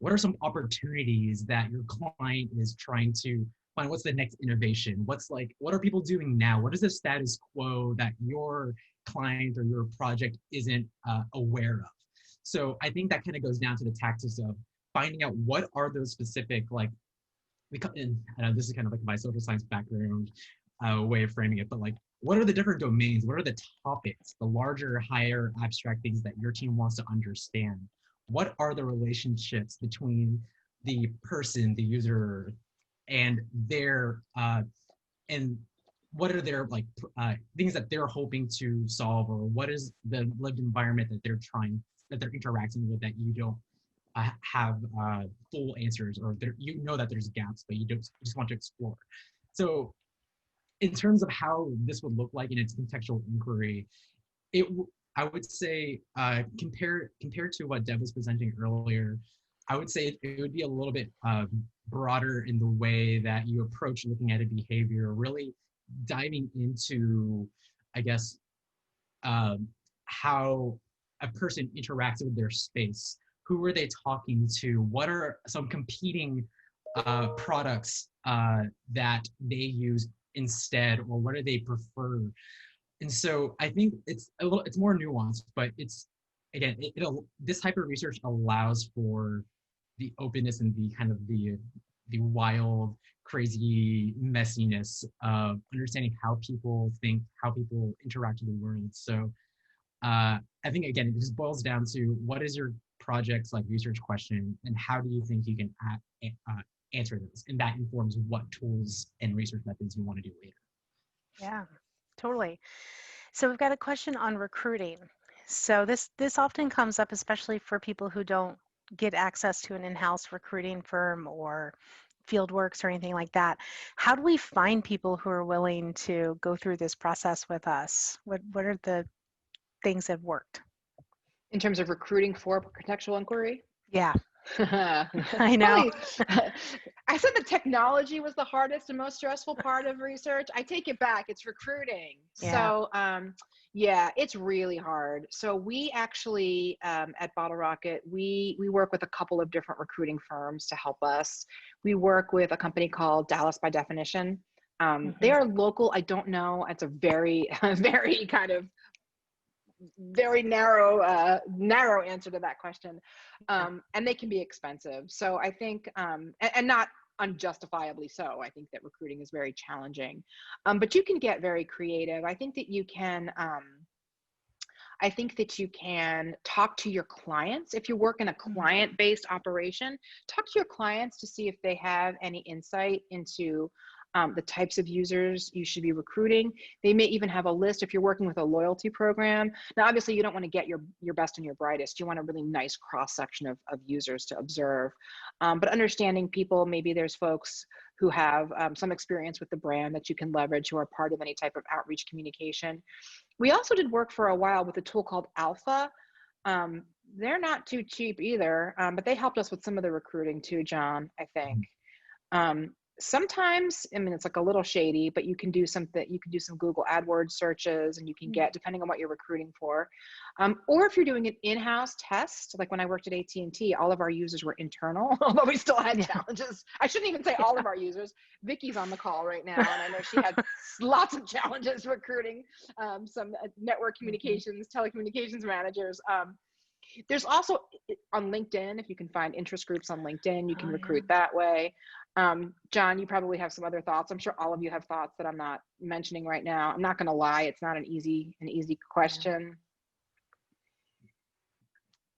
are some opportunities that your client is trying to find, what's the next innovation? What are people doing now? What is the status quo that your client or your project isn't aware of? So I think that kind of goes down to the tactics of finding out what are those specific, this is kind of like my social science background way of framing it, but like, what are the different domains? What are the topics, the larger, higher abstract things that your team wants to understand? What are the relationships between the person, the user, and their and what are their things that they're hoping to solve, or what is the lived environment that they're interacting with that you don't have full answers, or that there's gaps, but you just want to explore. So in terms of how this would look like in its contextual inquiry, I would say compared to what Deb was presenting earlier, I would say it would be a little bit broader in the way that you approach looking at a behavior, really diving into, I guess, how a person interacts with their space. Who are they talking to? What are some competing products that they use instead, or what do they prefer? And so I think it's more nuanced, but it's, again, this type of research allows for the openness and the kind of the wild, crazy messiness of understanding how people think, how people interact with the world. So I think, again, it just boils down to what is your project's research question, and how do you think you can answer those, and that informs what tools and research methods you want to do later. Yeah, totally. So we've got a question on recruiting. So this often comes up, especially for people who don't get access to an in-house recruiting firm or Fieldworks or anything like that, how do we find people who are willing to go through this process with us? What are the things that have worked? In terms of recruiting for contextual inquiry? Yeah. I know. I said the technology was the hardest and most stressful part of research. I take it back. It's recruiting. Yeah. So yeah, it's really hard. So we actually at Bottle Rocket, we work with a couple of different recruiting firms to help us. We work with a company called Dallas by Definition. They are local. I don't know. It's a very, very kind of very narrow answer to that question, and they can be expensive. So I think and not unjustifiably so. I think that recruiting is very challenging, but you can get very creative. I think that you can talk to your clients. If you work in a client-based operation, talk to your clients to see if they have any insight into the types of users you should be recruiting. They may even have a list if you're working with a loyalty program. Now, obviously, you don't want to get your best and your brightest. You want a really nice cross-section of users to observe. But understanding people, maybe there's folks who have some experience with the brand that you can leverage, who are part of any type of outreach communication. We also did work for a while with a tool called Alpha. They're not too cheap either, but they helped us with some of the recruiting too, John, I think. Sometimes, I mean, it's like a little shady, but you can do something. You can do some Google AdWords searches, and you can get, depending on what you're recruiting for. Or if you're doing an in-house test, like when I worked at AT&T, all of our users were internal, although we still had challenges. I shouldn't even say all of our users. Vicky's on the call right now, and I know she had lots of challenges recruiting some network communications, telecommunications managers. There's also on LinkedIn, if you can find interest groups on LinkedIn, you can recruit that way. John, you probably have some other thoughts. I'm sure all of you have thoughts that I'm not mentioning right now. I'm not going to lie. It's not an easy question.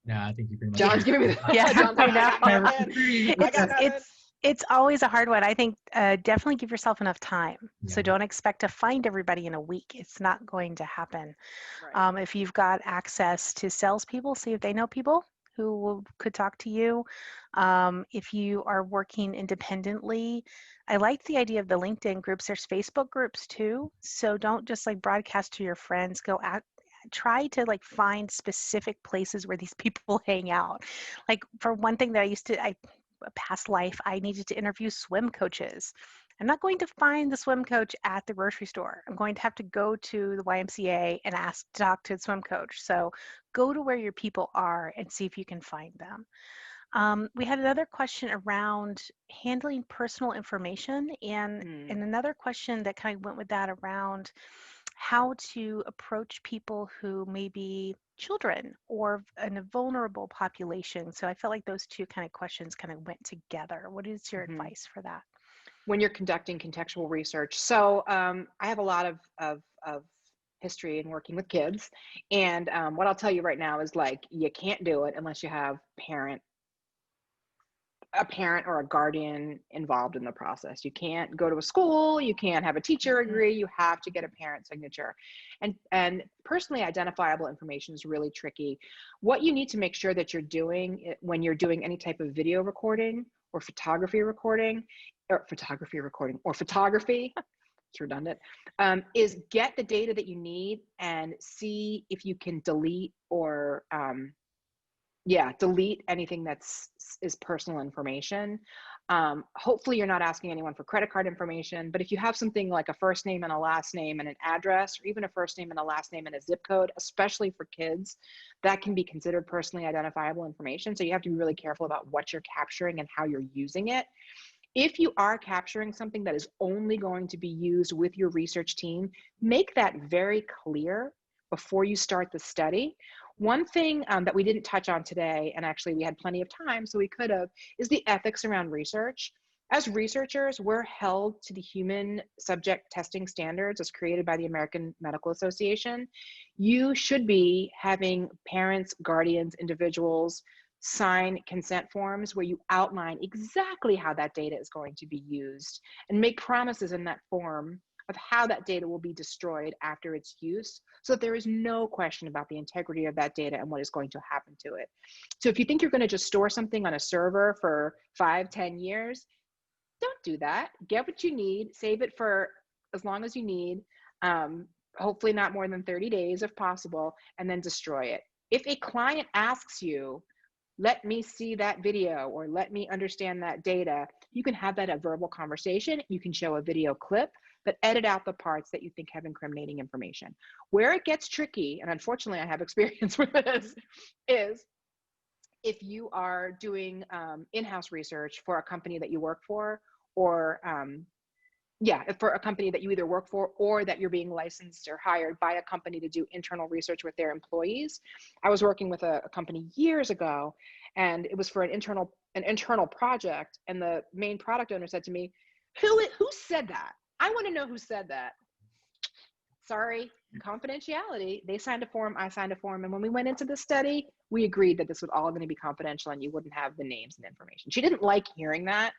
No, I think you pretty much. John's giving me the John's like, it's always a hard one. I think definitely give yourself enough time. So don't expect to find everybody in a week. It's not going to happen. Right. If you've got access to salespeople, see if they know people who could talk to you. If you are working independently, I like the idea of the LinkedIn groups. There's Facebook groups too. So don't just like broadcast to your friends. Go out. Try to like find specific places where these people hang out. Like for one thing that past life, I needed to interview swim coaches. I'm not going to find the swim coach at the grocery store. I'm going to have to go to the YMCA and ask to talk to the swim coach. So go to where your people are and see if you can find them. We had another question around handling personal information and another question that kind of went with that around how to approach people who may be children or in a vulnerable population. So I felt like those two kind of questions kind of went together. What is your advice for that? When you're conducting contextual research. So I have a lot of history in working with kids. And what I'll tell you right now is like, you can't do it unless you have a parent or a guardian involved in the process. You can't go to a school, you can't have a teacher agree, you have to get a parent signature. And personally identifiable information is really tricky. What you need to make sure that you're doing when you're doing any type of video recording or photography, it's redundant, is get the data that you need and see if you can delete or delete anything is personal information. Hopefully you're not asking anyone for credit card information, but if you have something like a first name and a last name and an address, or even a first name and a last name and a zip code, especially for kids, that can be considered personally identifiable information. So you have to be really careful about what you're capturing and how you're using it. If you are capturing something that is only going to be used with your research team, make that very clear before you start the study. One thing that we didn't touch on today, and actually we had plenty of time, so we could have, is the ethics around research. As researchers, we're held to the human subject testing standards as created by the American Medical Association. You should be having parents, guardians, individuals sign consent forms where you outline exactly how that data is going to be used and make promises in that form of how that data will be destroyed after its use, so that there is no question about the integrity of that data and what is going to happen to it. So if you think you're going to just store something on a server for 5-10 years, don't do that. Get what you need, save it for as long as you need, hopefully not more than 30 days if possible, and then destroy it. If a client asks you, let me see that video or let me understand that data, you can have that a verbal conversation. You can show a video clip, but edit out the parts that you think have incriminating information. Where it gets tricky, and unfortunately I have experience with this, is if you are doing in-house research for a company that you work for, or for a company that you either work for or that you're being licensed or hired by a company to do internal research with their employees. I was working with a company years ago, and it was for an internal project, and the main product owner said to me, who said that? I want to know who said that. Sorry, confidentiality. They signed a form, I signed a form, and when we went into the study, we agreed that this was all going to be confidential and you wouldn't have the names and information. She didn't like hearing that,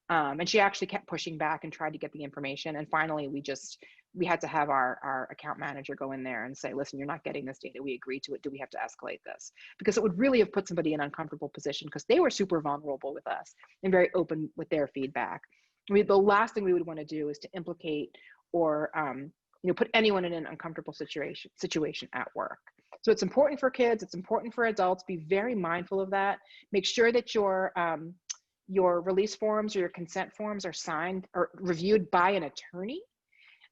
and she actually kept pushing back and tried to get the information, and finally we had to have our account manager go in there and say, listen, you're not getting this data, we agreed to it, do we have to escalate this? Because it would really have put somebody in an uncomfortable position, because they were super vulnerable with us and very open with their feedback. I mean, the last thing we would want to do is to implicate or put anyone in an uncomfortable situation at work. So it's important for kids, it's important for adults. Be very mindful of that. Make sure that your release forms or your consent forms are signed or reviewed by an attorney,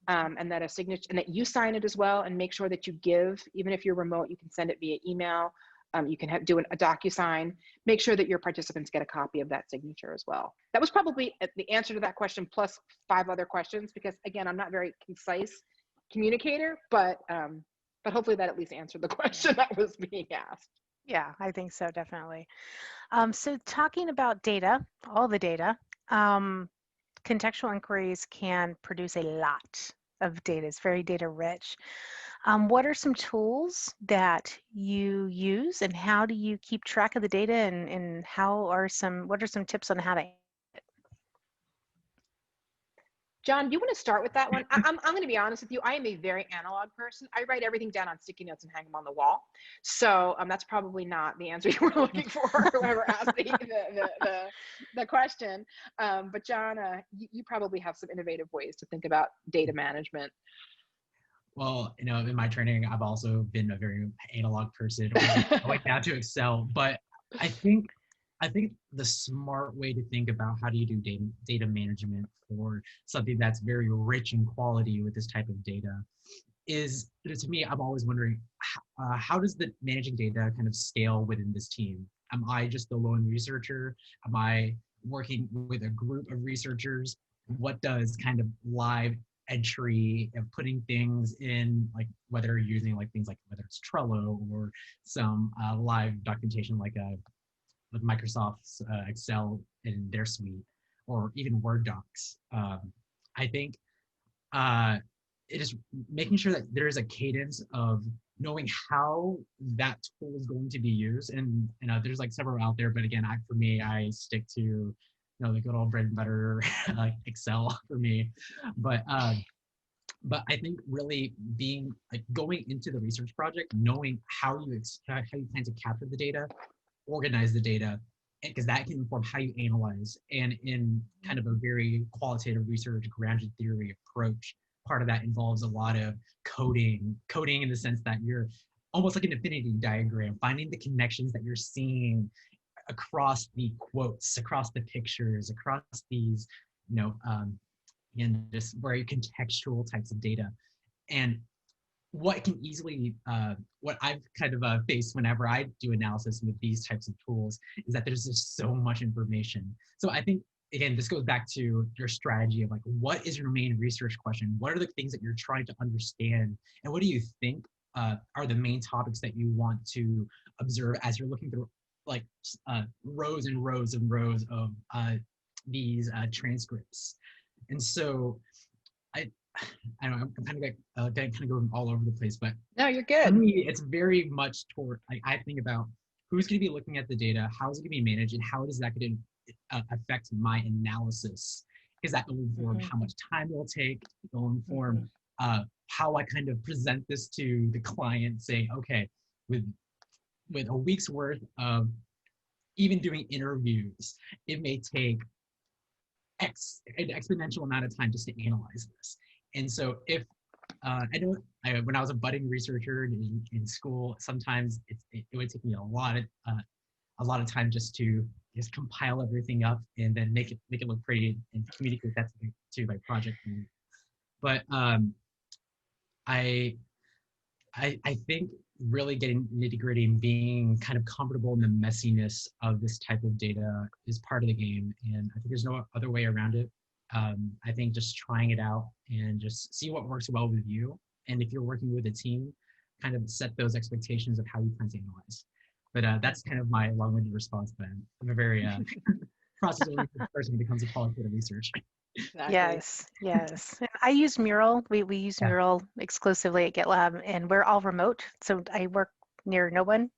and that a signature, and that you sign it as well. And make sure that you give, even if you're remote, you can send it via email. You can do a DocuSign. Make sure that your participants get a copy of that signature as well. That was probably the answer to that question, plus 5 other questions, because again, I'm not very concise communicator, but hopefully that at least answered the question that was being asked. Yeah, I think so, definitely. So talking about data, all the data, contextual inquiries can produce a lot of data. It's very data rich. What are some tools that you use, and how do you keep track of the data, and what are some tips on how to? John, do you want to start with that one? I'm going to be honest with you. I am a very analog person. I write everything down on sticky notes and hang them on the wall. So that's probably not the answer you were looking for, whoever asked the question. But John, you probably have some innovative ways to think about data management. Well, in my training, I've also been a very analog person, going down to Excel. But I think the smart way to think about how do you do data management for something that's very rich in quality with this type of data is, to me, I'm always wondering, how does the managing data kind of scale within this team? Am I just the lone researcher? Am I working with a group of researchers? What does kind of live entry and putting things in, like whether you're using things like whether it's Trello or some live documentation like with Microsoft's Excel in their suite, or even Word docs. I think it is making sure that there is a cadence of knowing how that tool is going to be used. And there's several out there, but again, for me, I stick to the good old bread and butter Excel for me. But I think really being going into the research project, knowing how you plan to capture the data, organize the data, because that can inform how you analyze. And in kind of a very qualitative research, grounded theory approach, part of that involves a lot of coding in the sense that you're almost like an affinity diagram, finding the connections that you're seeing across the quotes, across the pictures, across these, and just very contextual types of data. And what can easily, what I've kind of faced whenever I do analysis with these types of tools is that there's just so much information. So I think, again, this goes back to your strategy of what is your main research question? What are the things that you're trying to understand? And what do you think are the main topics that you want to observe as you're looking through rows and rows and rows of these transcripts? And so I don't know, I'm kind of going all over the place, but no, you're good. For me, it's very much toward, I think about who's going to be looking at the data, how is it going to be managed, and how is that going to affect my analysis. because that will inform how much time it'll take. It'll inform how I kind of present this to the client, saying, okay, with a week's worth of even doing interviews, it may take an exponential amount of time just to analyze this. And so if when I was a budding researcher in school, sometimes it would take me a lot of time just to compile everything up and then make it look pretty and communicate that to my project team. But I think really getting nitty-gritty and being kind of comfortable in the messiness of this type of data is part of the game, and I think there's no other way around it. I think just trying it out and just see what works well with you, and if you're working with a team, kind of set those expectations of how you plan to analyze. But that's kind of my long-winded response, but I'm a very process-oriented person when it comes to qualitative research. Exactly. Yes. And I use Mural. We use Mural exclusively at GitLab, and we're all remote. So I work near no one.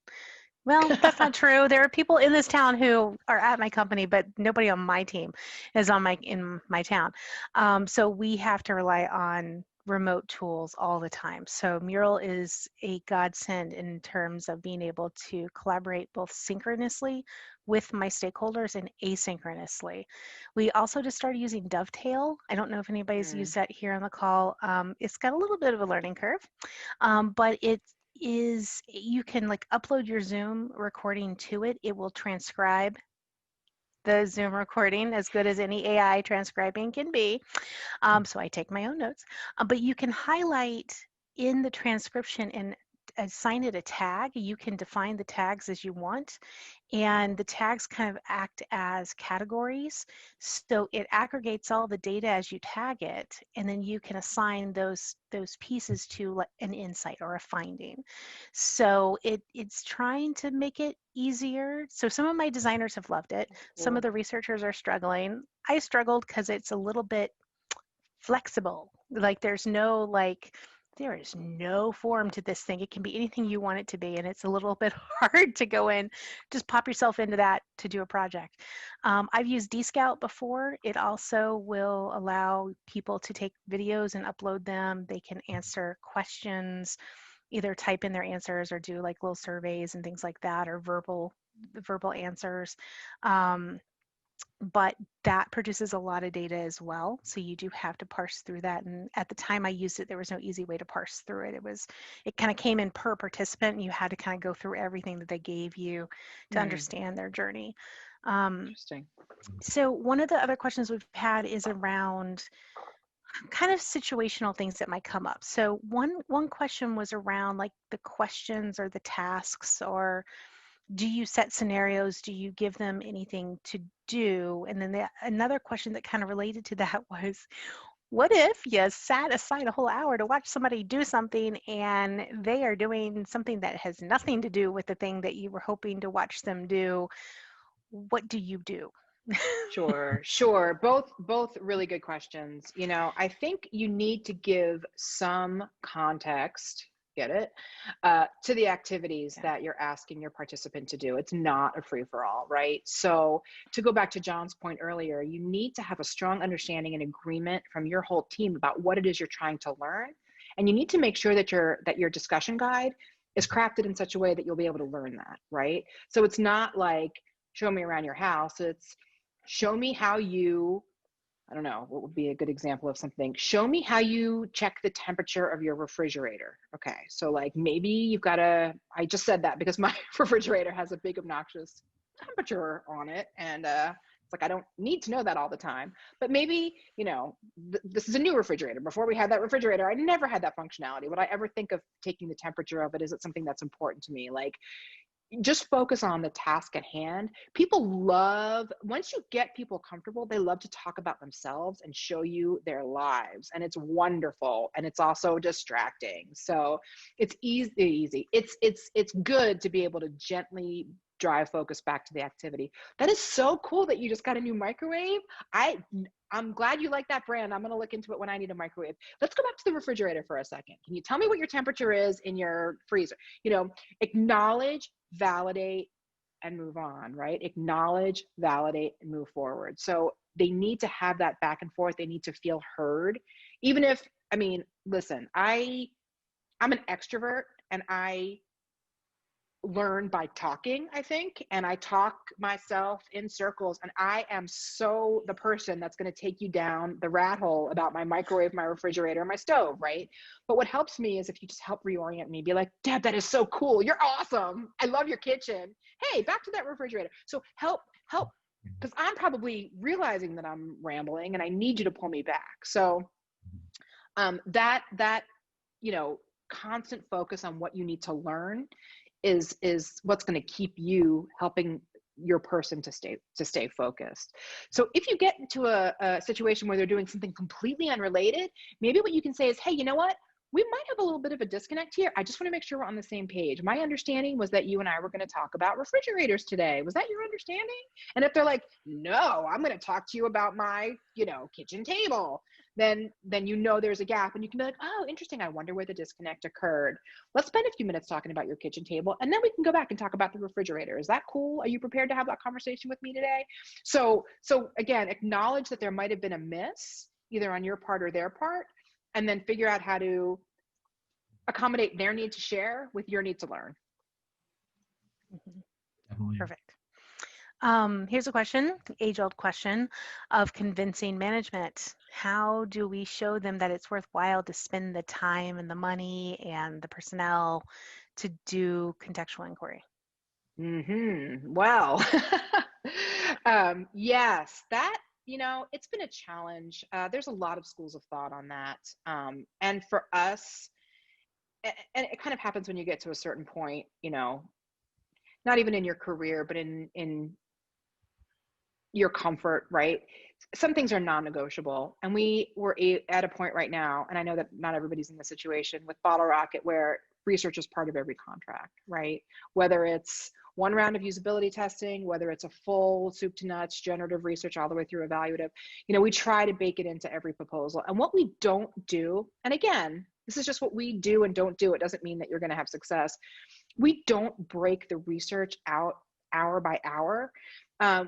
Well, that's not true. There are people in this town who are at my company, but nobody on my team is in my town. So we have to rely on remote tools all the time. So Mural is a godsend in terms of being able to collaborate both synchronously with my stakeholders and asynchronously. We also just started using Dovetail. I don't know if anybody's used that here on the call. It's got a little bit of a learning curve, but you can like upload your Zoom recording to it. It will transcribe the Zoom recording as good as any AI transcribing can be. So I take my own notes, but you can highlight in the transcription and assign it a tag. You can define the tags as you want, and the tags kind of act as categories. So it aggregates all the data as you tag it, and then you can assign those pieces to an insight or a finding. So it's trying to make it easier. So some of my designers have loved it. Some of the researchers are struggling. I struggled because it's a little bit flexible. Like there is no form to this thing. It can be anything you want it to be, and it's a little bit hard to go in, just pop yourself into that to do a project. I've used Dscout before. It also will allow people to take videos and upload them. They can answer questions, either type in their answers or do like little surveys and things like that, or verbal answers. But that produces a lot of data as well. So you do have to parse through that. And at the time I used it, there was no easy way to parse through it. It kind of came in per participant, and you had to kind of go through everything that they gave you to understand their journey. Interesting. So one of the other questions we've had is around kind of situational things that might come up. So one question was around like the questions or the tasks, or do you set scenarios? Do you give them anything to do? And then another question that kind of related to that was, what if you sat aside a whole hour to watch somebody do something and they are doing something that has nothing to do with the thing that you were hoping to watch them do? What do you do? Sure. Both really good questions. I think you need to give some context, get it, to the activities that you're asking your participant to do. It's not a free-for-all, right? So to go back to John's point earlier, you need to have a strong understanding and agreement from your whole team about what it is you're trying to learn. And you need to make sure that your discussion guide is crafted in such a way that you'll be able to learn that, right? So it's not like, show me around your house. It's show me how you, I don't know, what would be a good example of something? Show me how you check the temperature of your refrigerator. Okay, so like maybe you've got I just said that because my refrigerator has a big obnoxious temperature on it, and it's like I don't need to know that all the time. But maybe, this is a new refrigerator. Before we had that refrigerator, I never had that functionality. Would I ever think of taking the temperature of it? Is it something that's important to me? Like, just focus on the task at hand. People love, once you get people comfortable, they love to talk about themselves and show you their lives. And it's wonderful. And it's also distracting. So it's easy. It's good to be able to gently drive focus back to the activity. That is so cool that you just got a new microwave. I'm glad you like that brand. I'm going to look into it when I need a microwave. Let's go back to the refrigerator for a second. Can you tell me what your temperature is in your freezer? Acknowledge, validate, and move on, right? Acknowledge, validate, and move forward. So they need to have that back and forth. They need to feel heard. Even if, I mean, listen, I'm an extrovert and I learn by talking, I think, and I talk myself in circles, and I am so the person that's going to take you down the rat hole about my microwave, my refrigerator, my stove, right? But what helps me is if you just help reorient me, be like, Deb, that is so cool. You're awesome. I love your kitchen. Hey, back to that refrigerator. So help, because I'm probably realizing that I'm rambling and I need you to pull me back. So that, you know, constant focus on what you need to learn is what's going to keep you helping your person to stay focused. So if you get into a situation where they're doing something completely unrelated, maybe what you can say is, hey, you know what? We might have a little bit of a disconnect here. I just want to make sure we're on the same page. My understanding was that you and I were going to talk about refrigerators today. Was that your understanding? And if they're like, no, I'm going to talk to you about my, you know, kitchen table, then you know there's a gap, and you can be like, oh, interesting. I wonder where the disconnect occurred. Let's spend a few minutes talking about your kitchen table, and then we can go back and talk about the refrigerator. Is that cool? Are you prepared to have that conversation with me today? So again, acknowledge that there might have been a miss, either on your part or their part, and then figure out how to accommodate their need to share with your need to learn. Definitely. Perfect. Here's a question, age-old question of convincing management. How do we show them that it's worthwhile to spend the time and the money and the personnel to do contextual inquiry? Well, yes, that, you know, it's been a challenge. There's a lot of schools of thought on that. And for us, and it kind of happens when you get to a certain point, you know, not even in your career, but in your comfort, right? Some things are non-negotiable. And we were at a point right now, and I know that not everybody's in this situation with Bottle Rocket, where research is part of every contract, right? Whether it's one round of usability testing, whether it's a full soup to nuts, generative research, all the way through evaluative, you know, we try to bake it into every proposal. And what we don't do, and again, this is just what we do and don't do. It doesn't mean that you're going to have success. We don't break the research out hour by hour.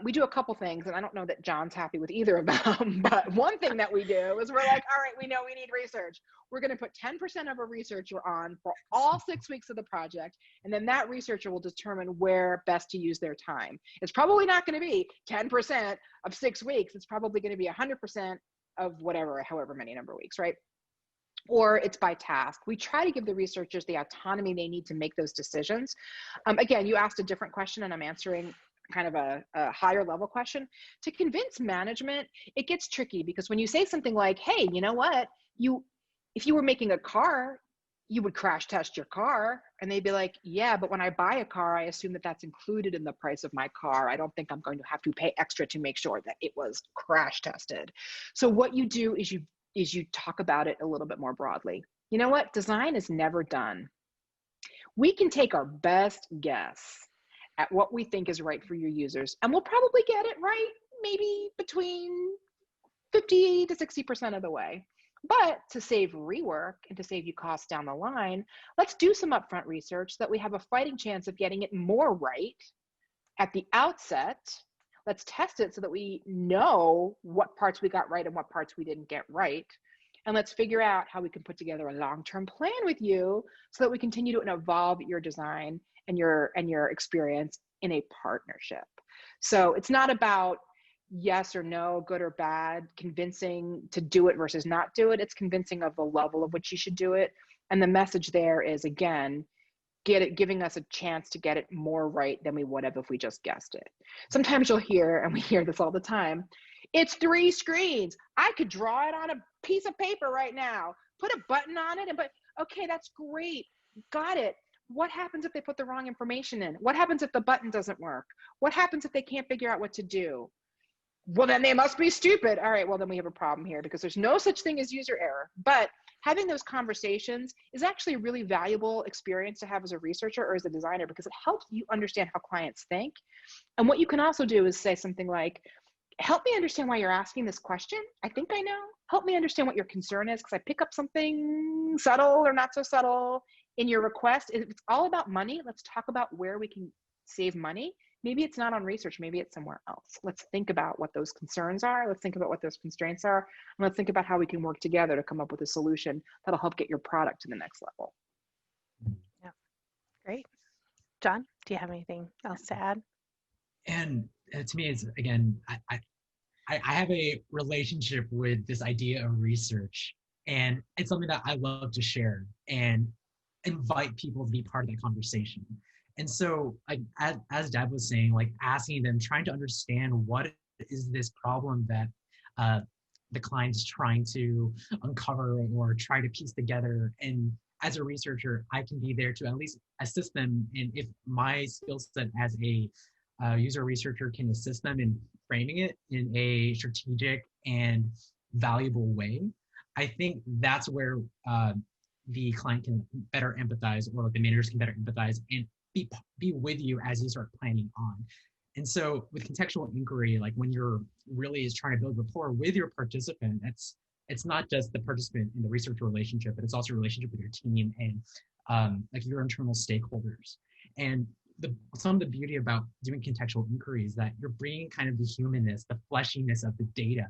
We do a couple things, and I don't know that John's happy with either of them, but one thing that we do is we're like, all right, we know we need research. We're going to put 10% of a researcher on for all 6 weeks of the project, and then that researcher will determine where best to use their time. It's probably not going to be 10% of 6 weeks. It's probably going to be 100% of whatever, however many number of weeks, right? Or it's by task. We try to give the researchers the autonomy they need to make those decisions. Again, you asked a different question, and I'm answering kind of a higher level question. To convince management, it gets tricky, because when you say something like, hey, you know what, if you were making a car, you would crash test your car, and they'd be like, yeah, but when I buy a car, I assume that that's included in the price of my car. I don't think I'm going to have to pay extra to make sure that it was crash tested. So what you do is you talk about it a little bit more broadly. You know what? Design is never done. We can take our best guess at what we think is right for your users, and we'll probably get it right maybe between 50 to 60% of the way. But to save rework and to save you costs down the line, let's do some upfront research so that we have a fighting chance of getting it more right at the outset. Let's test it so that we know what parts we got right and what parts we didn't get right. And let's figure out how we can put together a long-term plan with you so that we continue to evolve your design and your experience in a partnership. So it's not about yes or no, good or bad, convincing to do it versus not do it. It's convincing of the level of which you should do it. And the message there is, again, giving us a chance to get it more right than we would have if we just guessed it. Sometimes you'll hear, and we hear this all the time, it's 3 screens. I could draw it on a piece of paper right now, put a button on it, but okay, that's great. Got it. What happens if they put the wrong information in? What happens if the button doesn't work? What happens if they can't figure out what to do? Well, then they must be stupid. All right, well, then we have a problem here, because there's no such thing as user error. But having those conversations is actually a really valuable experience to have as a researcher or as a designer, because it helps you understand how clients think. And what you can also do is say something like, help me understand why you're asking this question. I think I know. Help me understand what your concern is, because I pick up something subtle or not so subtle in your request. If it's all about money, let's talk about where we can save money maybe it's not on research, maybe it's somewhere else. Let's think about what those concerns are. Let's think about what those constraints are. And let's think about how we can work together to come up with a solution that'll help get your product to the next level. Yeah, great. John, do you have anything else to add? And to me, it's, again, I have a relationship with this idea of research, and it's something that I love to share and invite people to be part of that conversation. And so, like, as Deb was saying, like asking them, trying to understand what is this problem that the client's trying to uncover or try to piece together. And as a researcher, I can be there to at least assist them. And if my skill set as a user researcher can assist them in framing it in a strategic and valuable way, I think that's where the client can better empathize, or the managers can better empathize and be with you as you start planning on. And so with contextual inquiry, like when you're really is trying to build rapport with your participant, it's not just the participant in the research relationship, but it's also a relationship with your team and like your internal stakeholders. And some of the beauty about doing contextual inquiry is that you're bringing kind of the humanness, the fleshiness of the data,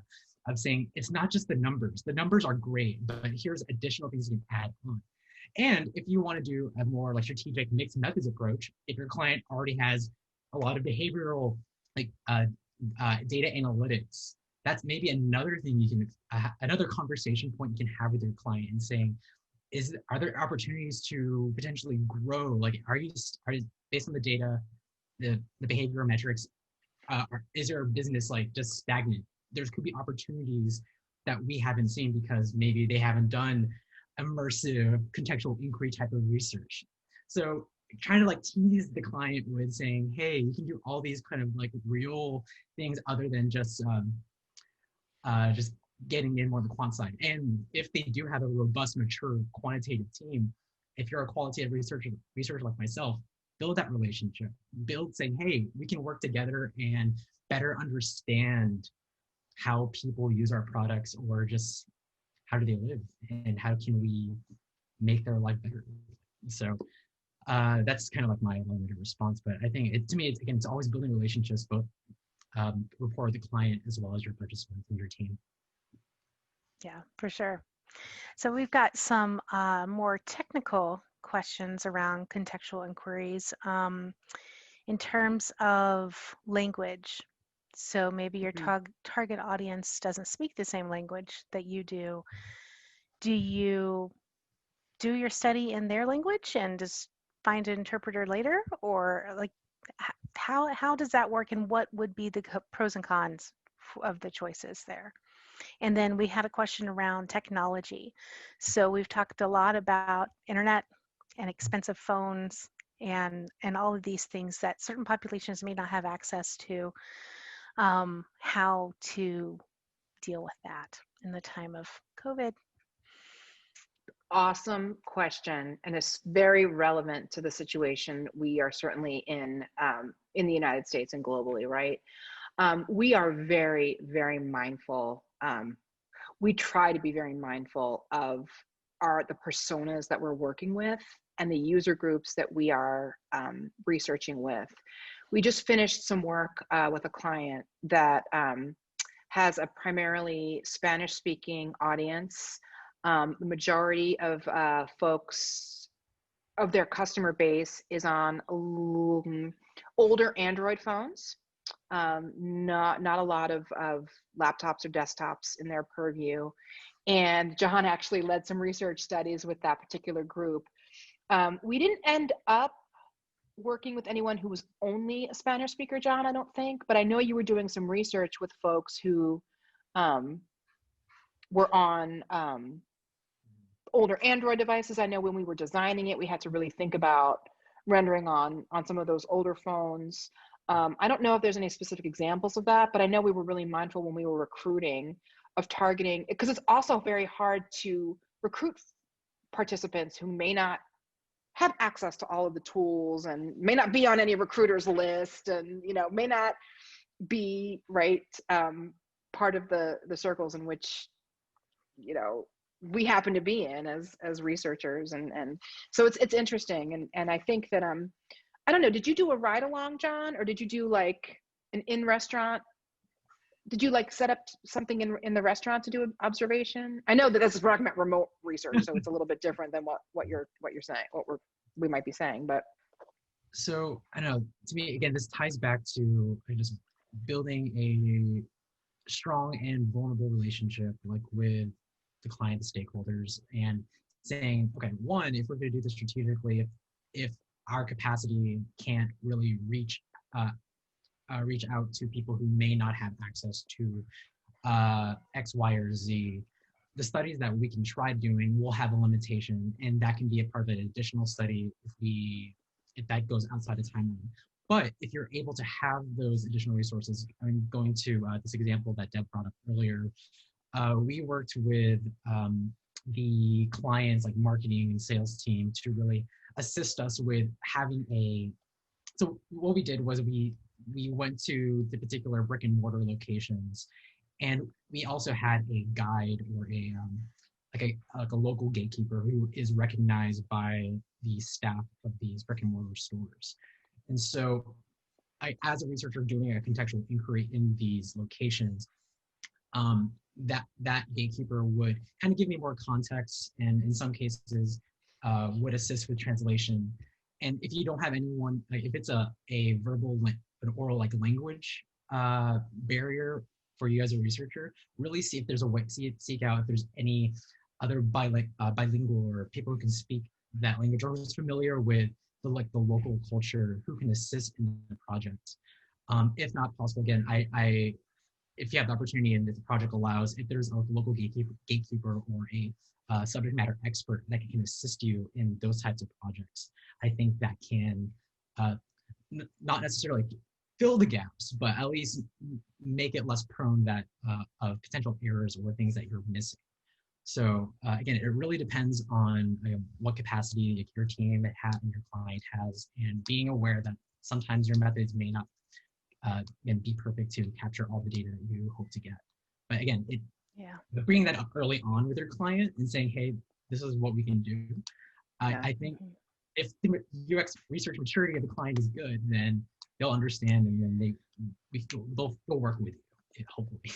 of saying it's not just the numbers. The numbers are great, but here's additional things you can add on. And if you want to do a more like strategic mixed methods approach, if your client already has a lot of behavioral like data analytics, that's maybe another thing you can another conversation point you can have with your client and saying, are there opportunities to potentially grow? Like, are you based on the data, the behavioral metrics, is there a business like just stagnant? There could be opportunities that we haven't seen because maybe they haven't done immersive contextual inquiry type of research. So trying to like tease the client with saying, hey, you can do all these kind of like real things other than just getting in more on the quant side. And if they do have a robust, mature quantitative team, if you're a qualitative researcher like myself, build that relationship, saying, hey, we can work together and better understand how people use our products, or just how do they live and how can we make their life better. So that's kind of like my limited response, but I think to me, it's always building relationships, both rapport with the client as well as your participants and your team. Yeah, for sure. So we've got some more technical questions around contextual inquiries in terms of language. So maybe your target audience doesn't speak the same language that you do. Do you do your study in their language and just find an interpreter later? Or like how does that work, and what would be the pros and cons of the choices there? And then we had a question around technology. So we've talked a lot about internet and expensive phones and all of these things that certain populations may not have access to. How to deal with that in the time of COVID. Awesome question, and it's very relevant to the situation we are certainly in the United States and globally, right? We are very, very mindful. We try to be very mindful of the personas that we're working with and the user groups that we are researching with. We just finished some work with a client that has a primarily Spanish-speaking audience. The majority of folks of their customer base is on older Android phones. Not a lot of laptops or desktops in their purview. And John actually led some research studies with that particular group. We didn't end up working with anyone who was only a Spanish speaker, John, I don't think, but I know you were doing some research with folks who were on older Android devices. I know when we were designing it, we had to really think about rendering on some of those older phones. I don't know if there's any specific examples of that, but I know we were really mindful when we were recruiting of targeting, because it's also very hard to recruit participants who may not have access to all of the tools and may not be on any recruiter's list, and may not be part of the circles in which we happen to be in as researchers, and so it's interesting, and I think that I don't know, did you do a ride along, John, or did you do like an in-restaurant? Did you like set up something in the restaurant to do an observation? I know that this is talking about remote research, so it's a little bit different than what you're saying, we might be saying, but. So I don't know, to me, again, this ties back to just building a strong and vulnerable relationship like with the client, the stakeholders, and saying, okay, one, if we're going to do this strategically, if our capacity can't really reach out to people who may not have access to X, Y, or Z, the studies that we can try doing will have a limitation, and that can be a part of an additional study if that goes outside of timeline. But if you're able to have those additional resources, I'm going to this example that Deb brought up earlier. We worked with the client's like marketing and sales team to really assist us with having so what we did was we went to the particular brick and mortar locations, and we also had a guide or like a local gatekeeper who is recognized by the staff of these brick and mortar stores. And so as a researcher doing a contextual inquiry in these locations, that gatekeeper would kind of give me more context, and in some cases would assist with translation. And if you don't have anyone, like if it's a verbal, an oral like language barrier for you as a researcher, really see if there's a way, seek out if there's any other bilingual or people who can speak that language or who's familiar with the local culture who can assist in the project. If not possible, again, if you have the opportunity and if the project allows, if there's a local gatekeeper or a subject matter expert that can assist you in those types of projects, I think that can not necessarily fill the gaps, but at least make it less prone of potential errors or things that you're missing. So again, it really depends on what capacity your team and your client has, and being aware that sometimes your methods may not be perfect to capture all the data that you hope to get. But again, bringing that up early on with your client and saying, hey, this is what we can do. I think if the UX research maturity of the client is good, then they'll understand, and then they'll work with you, hopefully.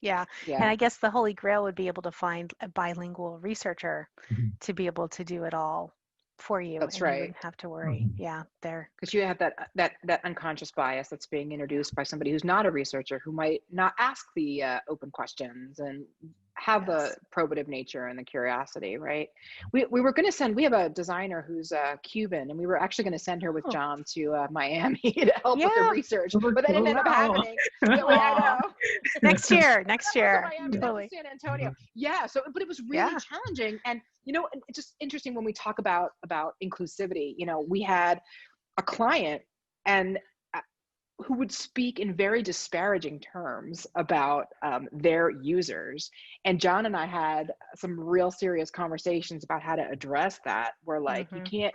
Yeah. And I guess the holy grail would be able to find a bilingual researcher to be able to do it all for you. That's and right. You wouldn't have to worry. There. Because you have that unconscious bias that's being introduced by somebody who's not a researcher, who might not ask the open questions and have the probative nature and the curiosity, right? We were going to send, we have a designer who's Cuban, and we were actually going to send her with John to Miami to help with the research, but that didn't end up happening. I know. Next year. Miami, Totally. San Antonio. Yeah. So, but it was really challenging. And, it's just interesting when we talk about inclusivity. We had a client and who would speak in very disparaging terms about their users. And John and I had some real serious conversations about how to address that. We're like, you can't,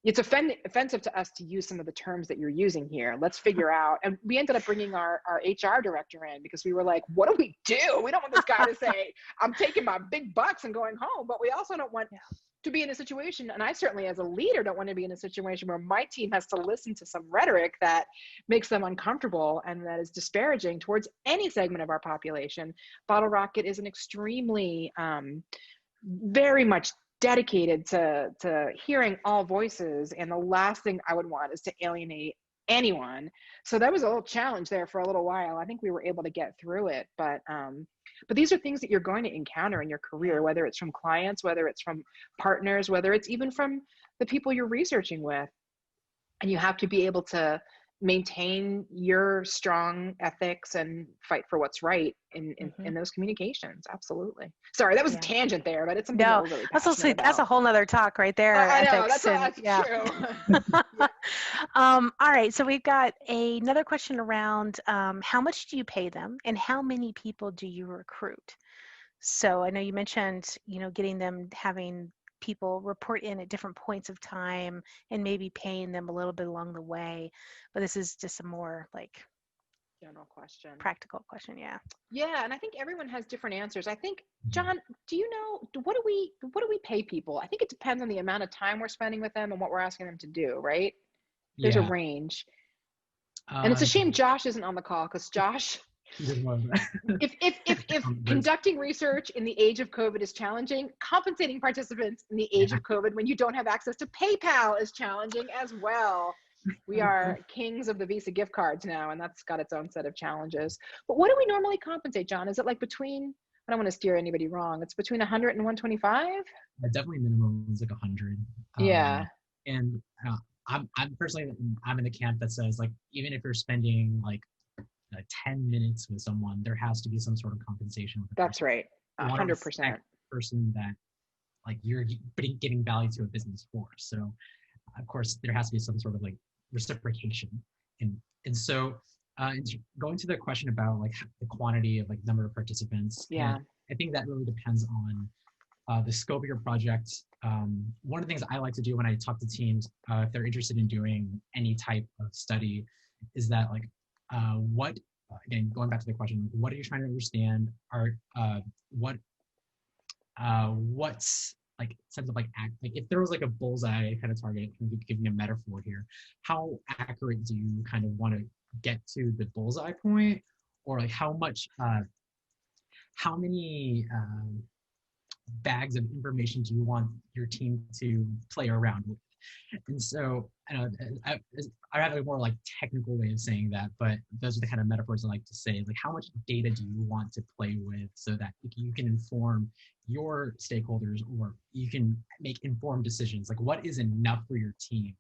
it's offensive to us to use some of the terms that you're using here. Let's figure out. And we ended up bringing our HR director in, because we were like, what do? We don't want this guy to say, I'm taking my big bucks and going home, but we also don't want to be in a situation, and I certainly as a leader don't want to be in a situation where my team has to listen to some rhetoric that makes them uncomfortable and that is disparaging towards any segment of our population. Bottle Rocket is an extremely, very much dedicated to hearing all voices, and the last thing I would want is to alienate anyone. So that was a little challenge there for a little while. I think we were able to get through it, but these are things that you're going to encounter in your career, whether it's from clients, whether it's from partners, whether it's even from the people you're researching with. And you have to be able to maintain your strong ethics and fight for what's right in those communications. Absolutely. Sorry, that was a tangent there, but it's something that we're really passionate about. That's a whole nother talk right there. I know, that's true. All right, so we've got another question around how much do you pay them and how many people do you recruit? So I know you mentioned, getting them, having people report in at different points of time and maybe paying them a little bit along the way, but this is just a more like General question. Practical question, yeah. Yeah, and I think everyone has different answers. I think, John, do you know, what do we pay people? I think it depends on the amount of time we're spending with them and what we're asking them to do, right? There's a range. And it's a shame Josh isn't on the call, because Josh, if conducting research in the age of COVID is challenging, compensating participants in the age of COVID when you don't have access to PayPal is challenging as well. We are kings of the Visa gift cards now, and that's got its own set of challenges. But what do we normally compensate, John? Is it like between, I don't want to steer anybody wrong, it's between 100 and 125? Definitely minimum is like 100. Yeah. And I'm personally, I'm in the camp that says, like, even if you're spending like 10 minutes with someone, there has to be some sort of compensation. That's right. 100%. Person that like you're giving value to a business for. So of course there has to be some sort of like reciprocation. And so going to the question about like the quantity of like number of participants. Yeah. I think that really depends on the scope of your project. One of the things I like to do when I talk to teams, if they're interested in doing any type of study, is that like, what, again, going back to the question, what are you trying to understand? What's like sense of like if there was like a bullseye kind of target, giving a metaphor here, how accurate do you kind of want to get to the bullseye point, or like how many bags of information do you want your team to play around with? And so I have a more like technical way of saying that, but those are the kind of metaphors I like to say. Like, how much data do you want to play with so that you can inform your stakeholders, or you can make informed decisions? Like, what is enough for your team?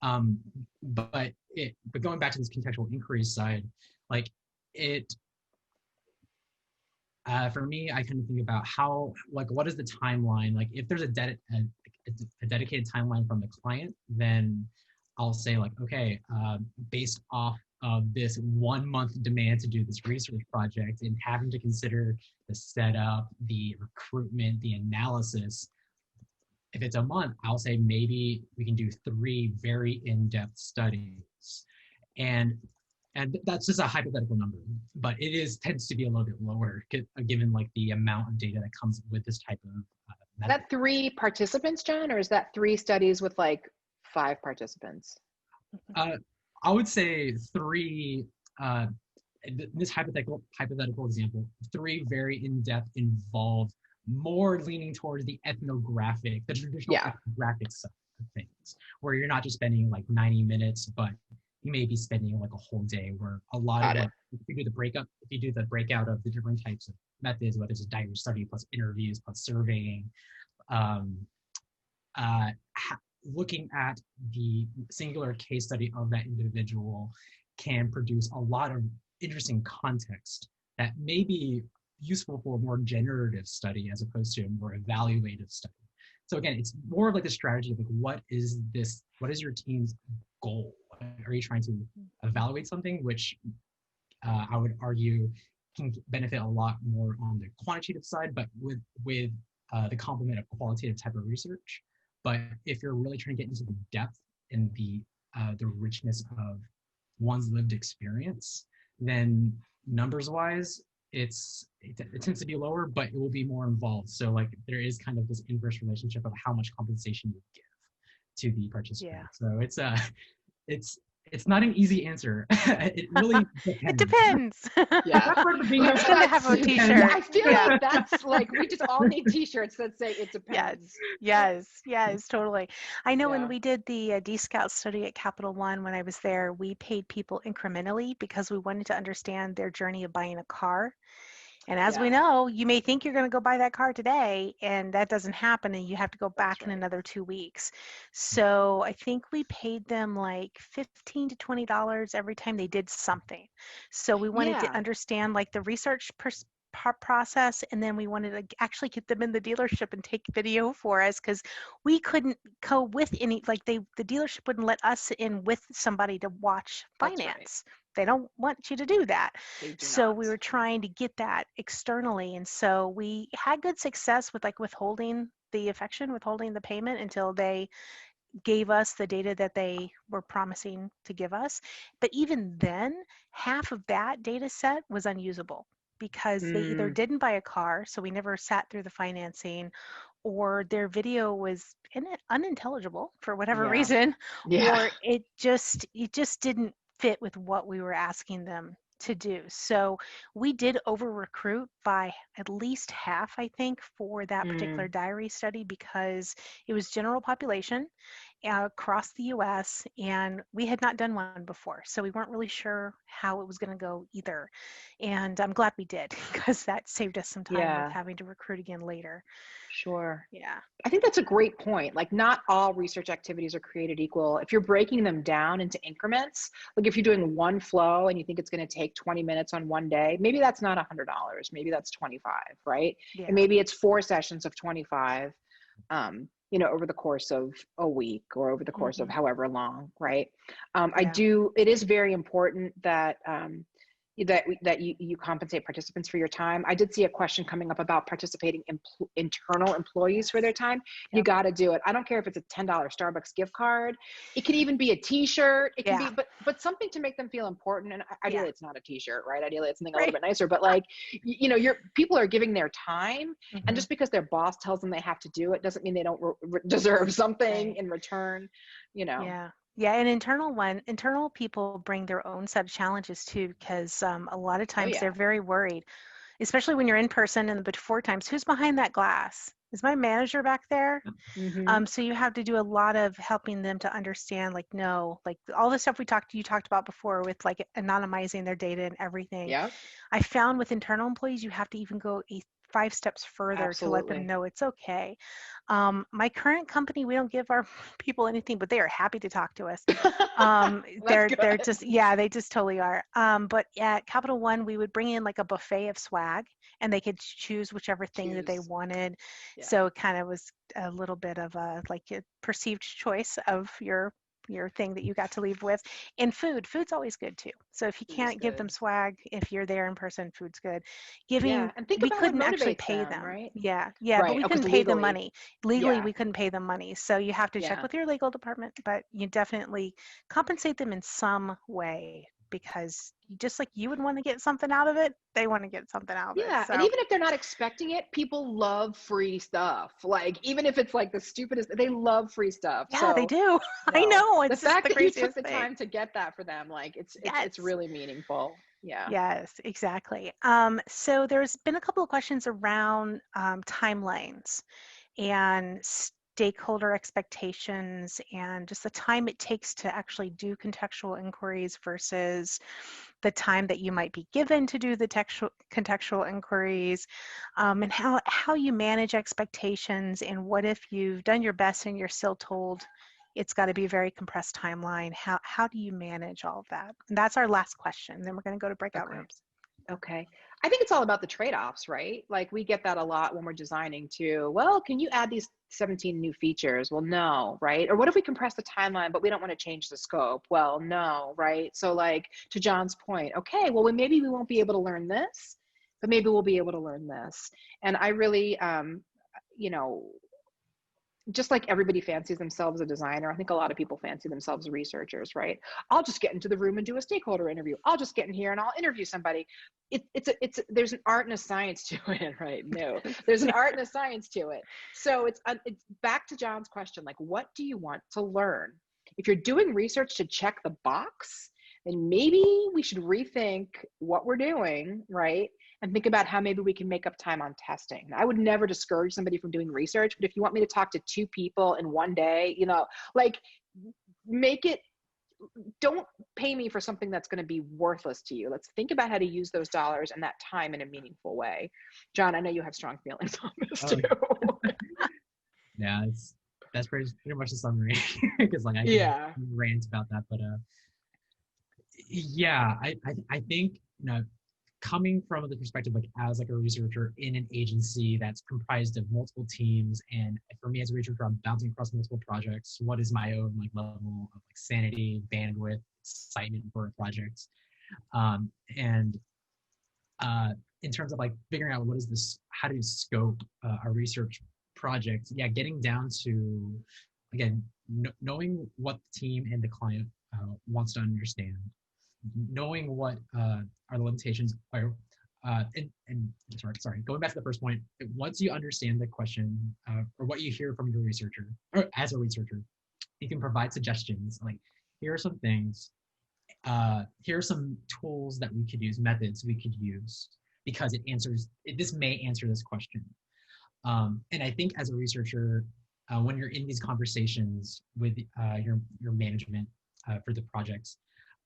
But going back to this contextual inquiry side, like for me, I kind of think about how, like, what is the timeline? Like, if there's a dedicated timeline from the client, then I'll say like, okay, based off of this 1 month demand to do this research project and having to consider the setup, the recruitment, the analysis, if it's a month, I'll say maybe we can do 3 very in-depth studies. And that's just a hypothetical number, but it tends to be a little bit lower given like the amount of data that comes with this type of Is that 3 participants, John, or is that 3 studies with like 5 participants? I would say 3, this hypothetical example, 3 very in-depth, involved, more leaning towards the ethnographic, the traditional ethnographic side of things, where you're not just spending like 90 minutes, but you may be spending like a whole day, where a lot of like, if you do the breakout of the different types of methods, whether it's a diverse study plus interviews plus surveying, looking at the singular case study of that individual can produce a lot of interesting context that may be useful for a more generative study as opposed to a more evaluative study. So again, it's more of like the strategy of like, what is your team's goal? Are you trying to evaluate something, which I would argue can benefit a lot more on the quantitative side, but with the complement of qualitative type of research. But if you're really trying to get into the depth and the richness of one's lived experience, then numbers-wise, it tends to be lower, but it will be more involved. So like there is kind of this inverse relationship of how much compensation you give to the participant. Yeah. So it's not an easy answer. It really depends. It depends. Yeah. It's good to have a t-shirt. I feel like that's like, we just all need t-shirts that say it depends. Yes, totally. I know when we did the D-Scout study at Capital One, when I was there, we paid people incrementally because we wanted to understand their journey of buying a car. And as we know, you may think you're going to go buy that car today, and that doesn't happen, and you have to go back in another 2 weeks. So I think we paid them like $15 to $20 every time they did something. So we wanted to understand like the research process, and then we wanted to actually get them in the dealership and take video for us, because we couldn't go with any, like the dealership wouldn't let us in with somebody to watch finance. They don't want you to do that. So we were trying to get that externally. And so we had good success with like withholding the payment until they gave us the data that they were promising to give us. But even then, half of that data set was unusable because they either didn't buy a car, so we never sat through the financing, or their video was unintelligible for whatever reason, or it just didn't fit with what we were asking them to do. So we did over recruit by at least half, I think, for that particular diary study, because it was general population across the US, and we had not done one before, so we weren't really sure how it was going to go either. And I'm glad we did, because that saved us some time with having to recruit again later. Sure. Yeah. I think that's a great point. Like, not all research activities are created equal. If you're breaking them down into increments, like if you're doing one flow and you think it's going to take 20 minutes on one day, maybe that's not $100. Maybe that's 25, right? Yeah. And maybe it's 4 sessions of 25, you know, over the course of a week or over the course of however long, right? It is very important that, that you compensate participants for your time. I did see a question coming up about participating internal employees for their time. You got to do it. I don't care if it's a $10 Starbucks gift card. It could even be a t-shirt. It can be, but something to make them feel important. And ideally it's not a t-shirt, right? Ideally it's something a little bit nicer, but like, you know, people are giving their time, and just because their boss tells them they have to do it doesn't mean they don't deserve something in return, you know? Yeah, and internal people bring their own set of challenges too, because a lot of times they're very worried, especially when you're in person, and before times, who's behind that glass? Is my manager back there? So you have to do a lot of helping them to understand, like, no, like all the stuff you talked about before with like anonymizing their data and everything. I found with internal employees, you have to even go 5 steps further to let them know it's okay. My current company, we don't give our people anything, but they are happy to talk to us. They're just, they just totally are. But at Capital One, we would bring in like a buffet of swag, and they could choose whichever thing that they wanted. So it kind of was a little bit of a perceived choice of your thing that you got to leave with. And food's always good too. So if you can't give them swag, if you're there in person, food's good. And think We about couldn't what actually motivates pay them, right? But we couldn't pay them money. Legally, we couldn't pay them money. So you have to check with your legal department, but you definitely compensate them in some way, because just like you would want to get something out of it, they want to get something out of it. So. And even if they're not expecting it, people love free stuff. Like, even if it's like the stupidest, they love free stuff. Yeah, they do. I know. It's the fact that you took the thing. time to get that for them, like, it's really meaningful. Yes, exactly. So there's been a couple of questions around timelines and stakeholder expectations, and just the time it takes to actually do contextual inquiries versus the time that you might be given to do the contextual inquiries, and how you manage expectations, and what if you've done your best and you're still told it's got to be a very compressed timeline. How do you manage all of that? And that's our last question. Then we're going to go to breakout rooms. Okay. I think it's all about the trade-offs, right? Like, we get that a lot when we're designing too. Well, can you add these 17 new features? Well, no, right? Or what if we compress the timeline, but we don't want to change the scope? Well, no, right? So, like, to John's point, okay, well, maybe we won't be able to learn this, but maybe we'll be able to learn this. And I really, you know, just like everybody fancies themselves a designer, I think a lot of people fancy themselves researchers, right? I'll just get into the room and do a stakeholder interview. I'll just get in here and I'll interview somebody. There's an art and a science to it, right? No, there's an art and a science to it. So it's back to John's question, like, what do you want to learn? If you're doing research to check the box, then maybe we should rethink what we're doing, right? And think about how maybe we can make up time on testing. I would never discourage somebody from doing research, but if you want me to talk to 2 people in one day, you know, like, don't pay me for something that's going to be worthless to you. Let's think about how to use those dollars and that time in a meaningful way. John, I know you have strong feelings on this too. Yeah, that's pretty much the summary. Because like I can rant about that, but I think, you know, coming from the perspective, like, as like a researcher in an agency that's comprised of multiple teams, and for me as a researcher, I'm bouncing across multiple projects. What is my own like level of like sanity, bandwidth, excitement for a project? In terms of like figuring out how to scope a research project, getting down to, again, knowing what the team and the client wants to understand, knowing what our limitations are, and sorry, going back to the first point, once you understand the question or what you hear from your researcher, or as a researcher, you can provide suggestions like, here are some things, here are some tools that we could use, methods we could use, because this may answer this question. And I think as a researcher, when you're in these conversations with your management for the projects,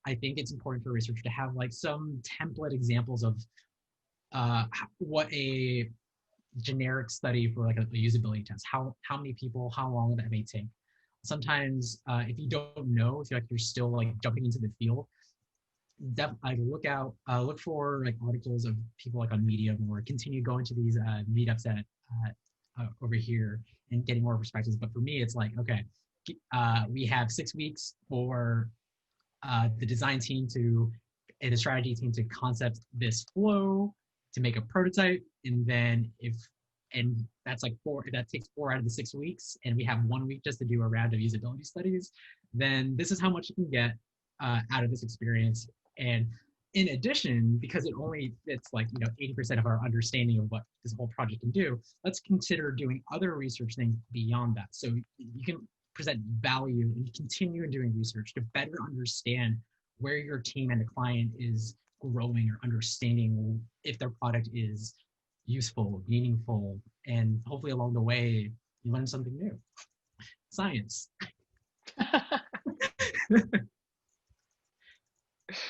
I think it's important for a researcher to have like some template examples of what a generic study for like a usability test, how many people, how long that may take. Sometimes if you don't know, if you're still like jumping into the field, I look for like articles of people like on Medium, or continue going to these meetups at over here and getting more perspectives. But for me, it's like, okay, we have 6 weeks for the design team and the strategy team to concept this flow, to make a prototype, and then that's like that takes 4 out of the 6 weeks, and we have 1 week just to do a round of usability studies, then this is how much you can get out of this experience. And in addition, because it only fits like 80% of our understanding of what this whole project can do, let's consider doing other research things beyond that. So you can present value and continue doing research to better understand where your team and the client is growing, or understanding if their product is useful, meaningful, and hopefully along the way you learn something new. Science.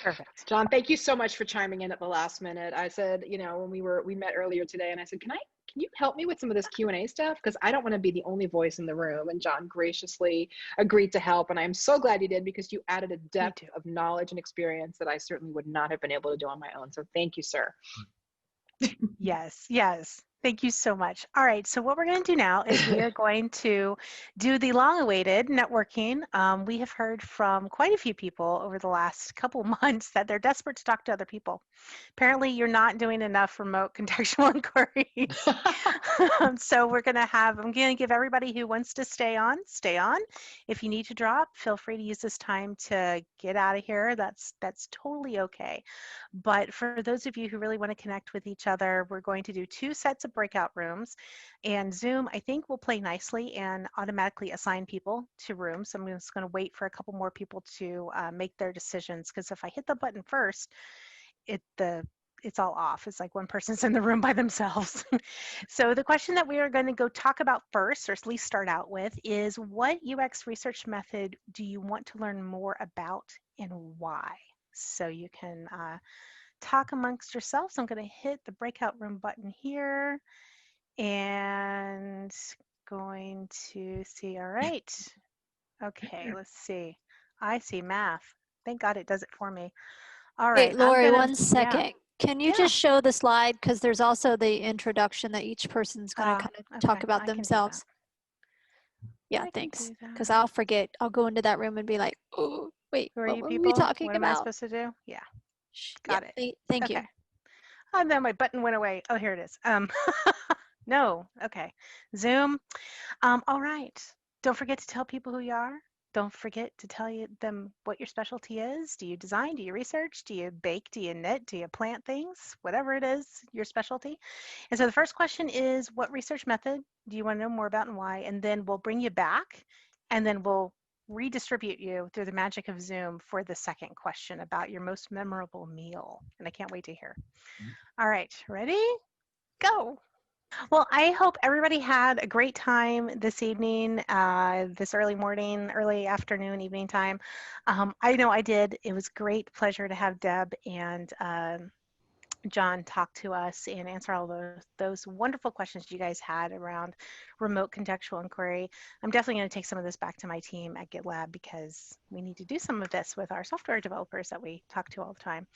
Perfect. John, thank you so much for chiming in at the last minute. I said, when we met earlier today, and I said, can you help me with some of this Q&A stuff? Because I don't want to be the only voice in the room. And John graciously agreed to help. And I'm so glad he did, because you added a depth of knowledge and experience that I certainly would not have been able to do on my own. So thank you, sir. Yes, yes. Thank you so much. All right, so what we're going to do now is we are going to do the long-awaited networking. We have heard from quite a few people over the last couple months that they're desperate to talk to other people. Apparently, you're not doing enough remote contextual inquiries. So I'm going to give everybody who wants to stay on. If you need to drop, feel free to use this time to get out of here. That's totally okay. But for those of you who really want to connect with each other, we're going to do 2 sets of breakout rooms, and Zoom, I think, will play nicely and automatically assign people to rooms. So I'm just going to wait for a couple more people to make their decisions, because if I hit the button first, it's all off. It's like one person's in the room by themselves. So the question that we are going to go talk about first, or at least start out with, is what UX research method do you want to learn more about, and why? So you can talk amongst yourselves. I'm going to hit the breakout room button here and going to see. All right. Okay, let's see. I see math. Thank God it does it for me. All right. Wait, Lori, one second. Can you just show the slide? Because there's also the introduction that each person's going to kind of talk about themselves. Yeah, thanks. Because I'll forget. I'll go into that room and be like, oh, wait, what were we talking about? What am I supposed to do? Yeah. Got it. Thank you. Oh, then my button went away. Oh, here it is. No. Okay. Zoom. All right. Don't forget to tell people who you are. Don't forget to tell them what your specialty is. Do you design? Do you research? Do you bake? Do you knit? Do you plant things? Whatever it is, your specialty. And so the first question is, what research method do you want to know more about, and why? And then we'll bring you back, and then we'll redistribute you through the magic of Zoom for the second question about your most memorable meal. And I can't wait to hear. All right, ready? Go. Well, I hope everybody had a great time this evening, this early morning, early afternoon, evening time. I know I did. It was great pleasure to have Deb and John talk to us and answer all those wonderful questions you guys had around remote contextual inquiry. I'm definitely going to take some of this back to my team at GitLab, because we need to do some of this with our software developers that we talk to all the time.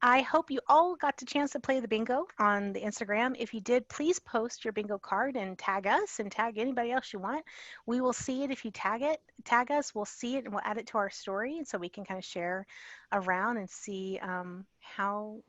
I hope you all got the chance to play the bingo on the Instagram. If you did, please post your bingo card and tag us and tag anybody else you want. We will see it if you tag us, we'll see it and we'll add it to our story, and so we can kind of share around and see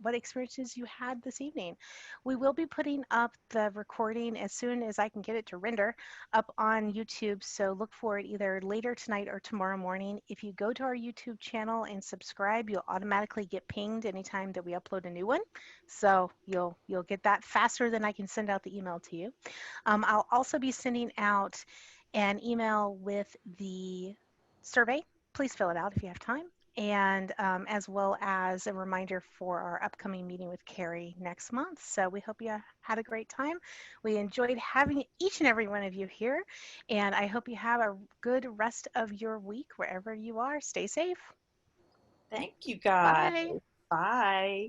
what experiences you had this evening. We will be putting up the recording as soon as I I can get it to render up on YouTube. So look for it either later tonight or tomorrow morning. If you go to our YouTube channel and subscribe, you'll automatically get pinged anytime that we upload a new one. So you'll get that faster than I can send out the email to you. I'll also be sending out an email with the survey. Please fill it out if you have time. And as well as a reminder for our upcoming meeting with Carrie next month. So we hope you had a great time. We enjoyed having each and every one of you here. And I hope you have a good rest of your week wherever you are. Stay safe. Thank you, guys. Bye. Bye.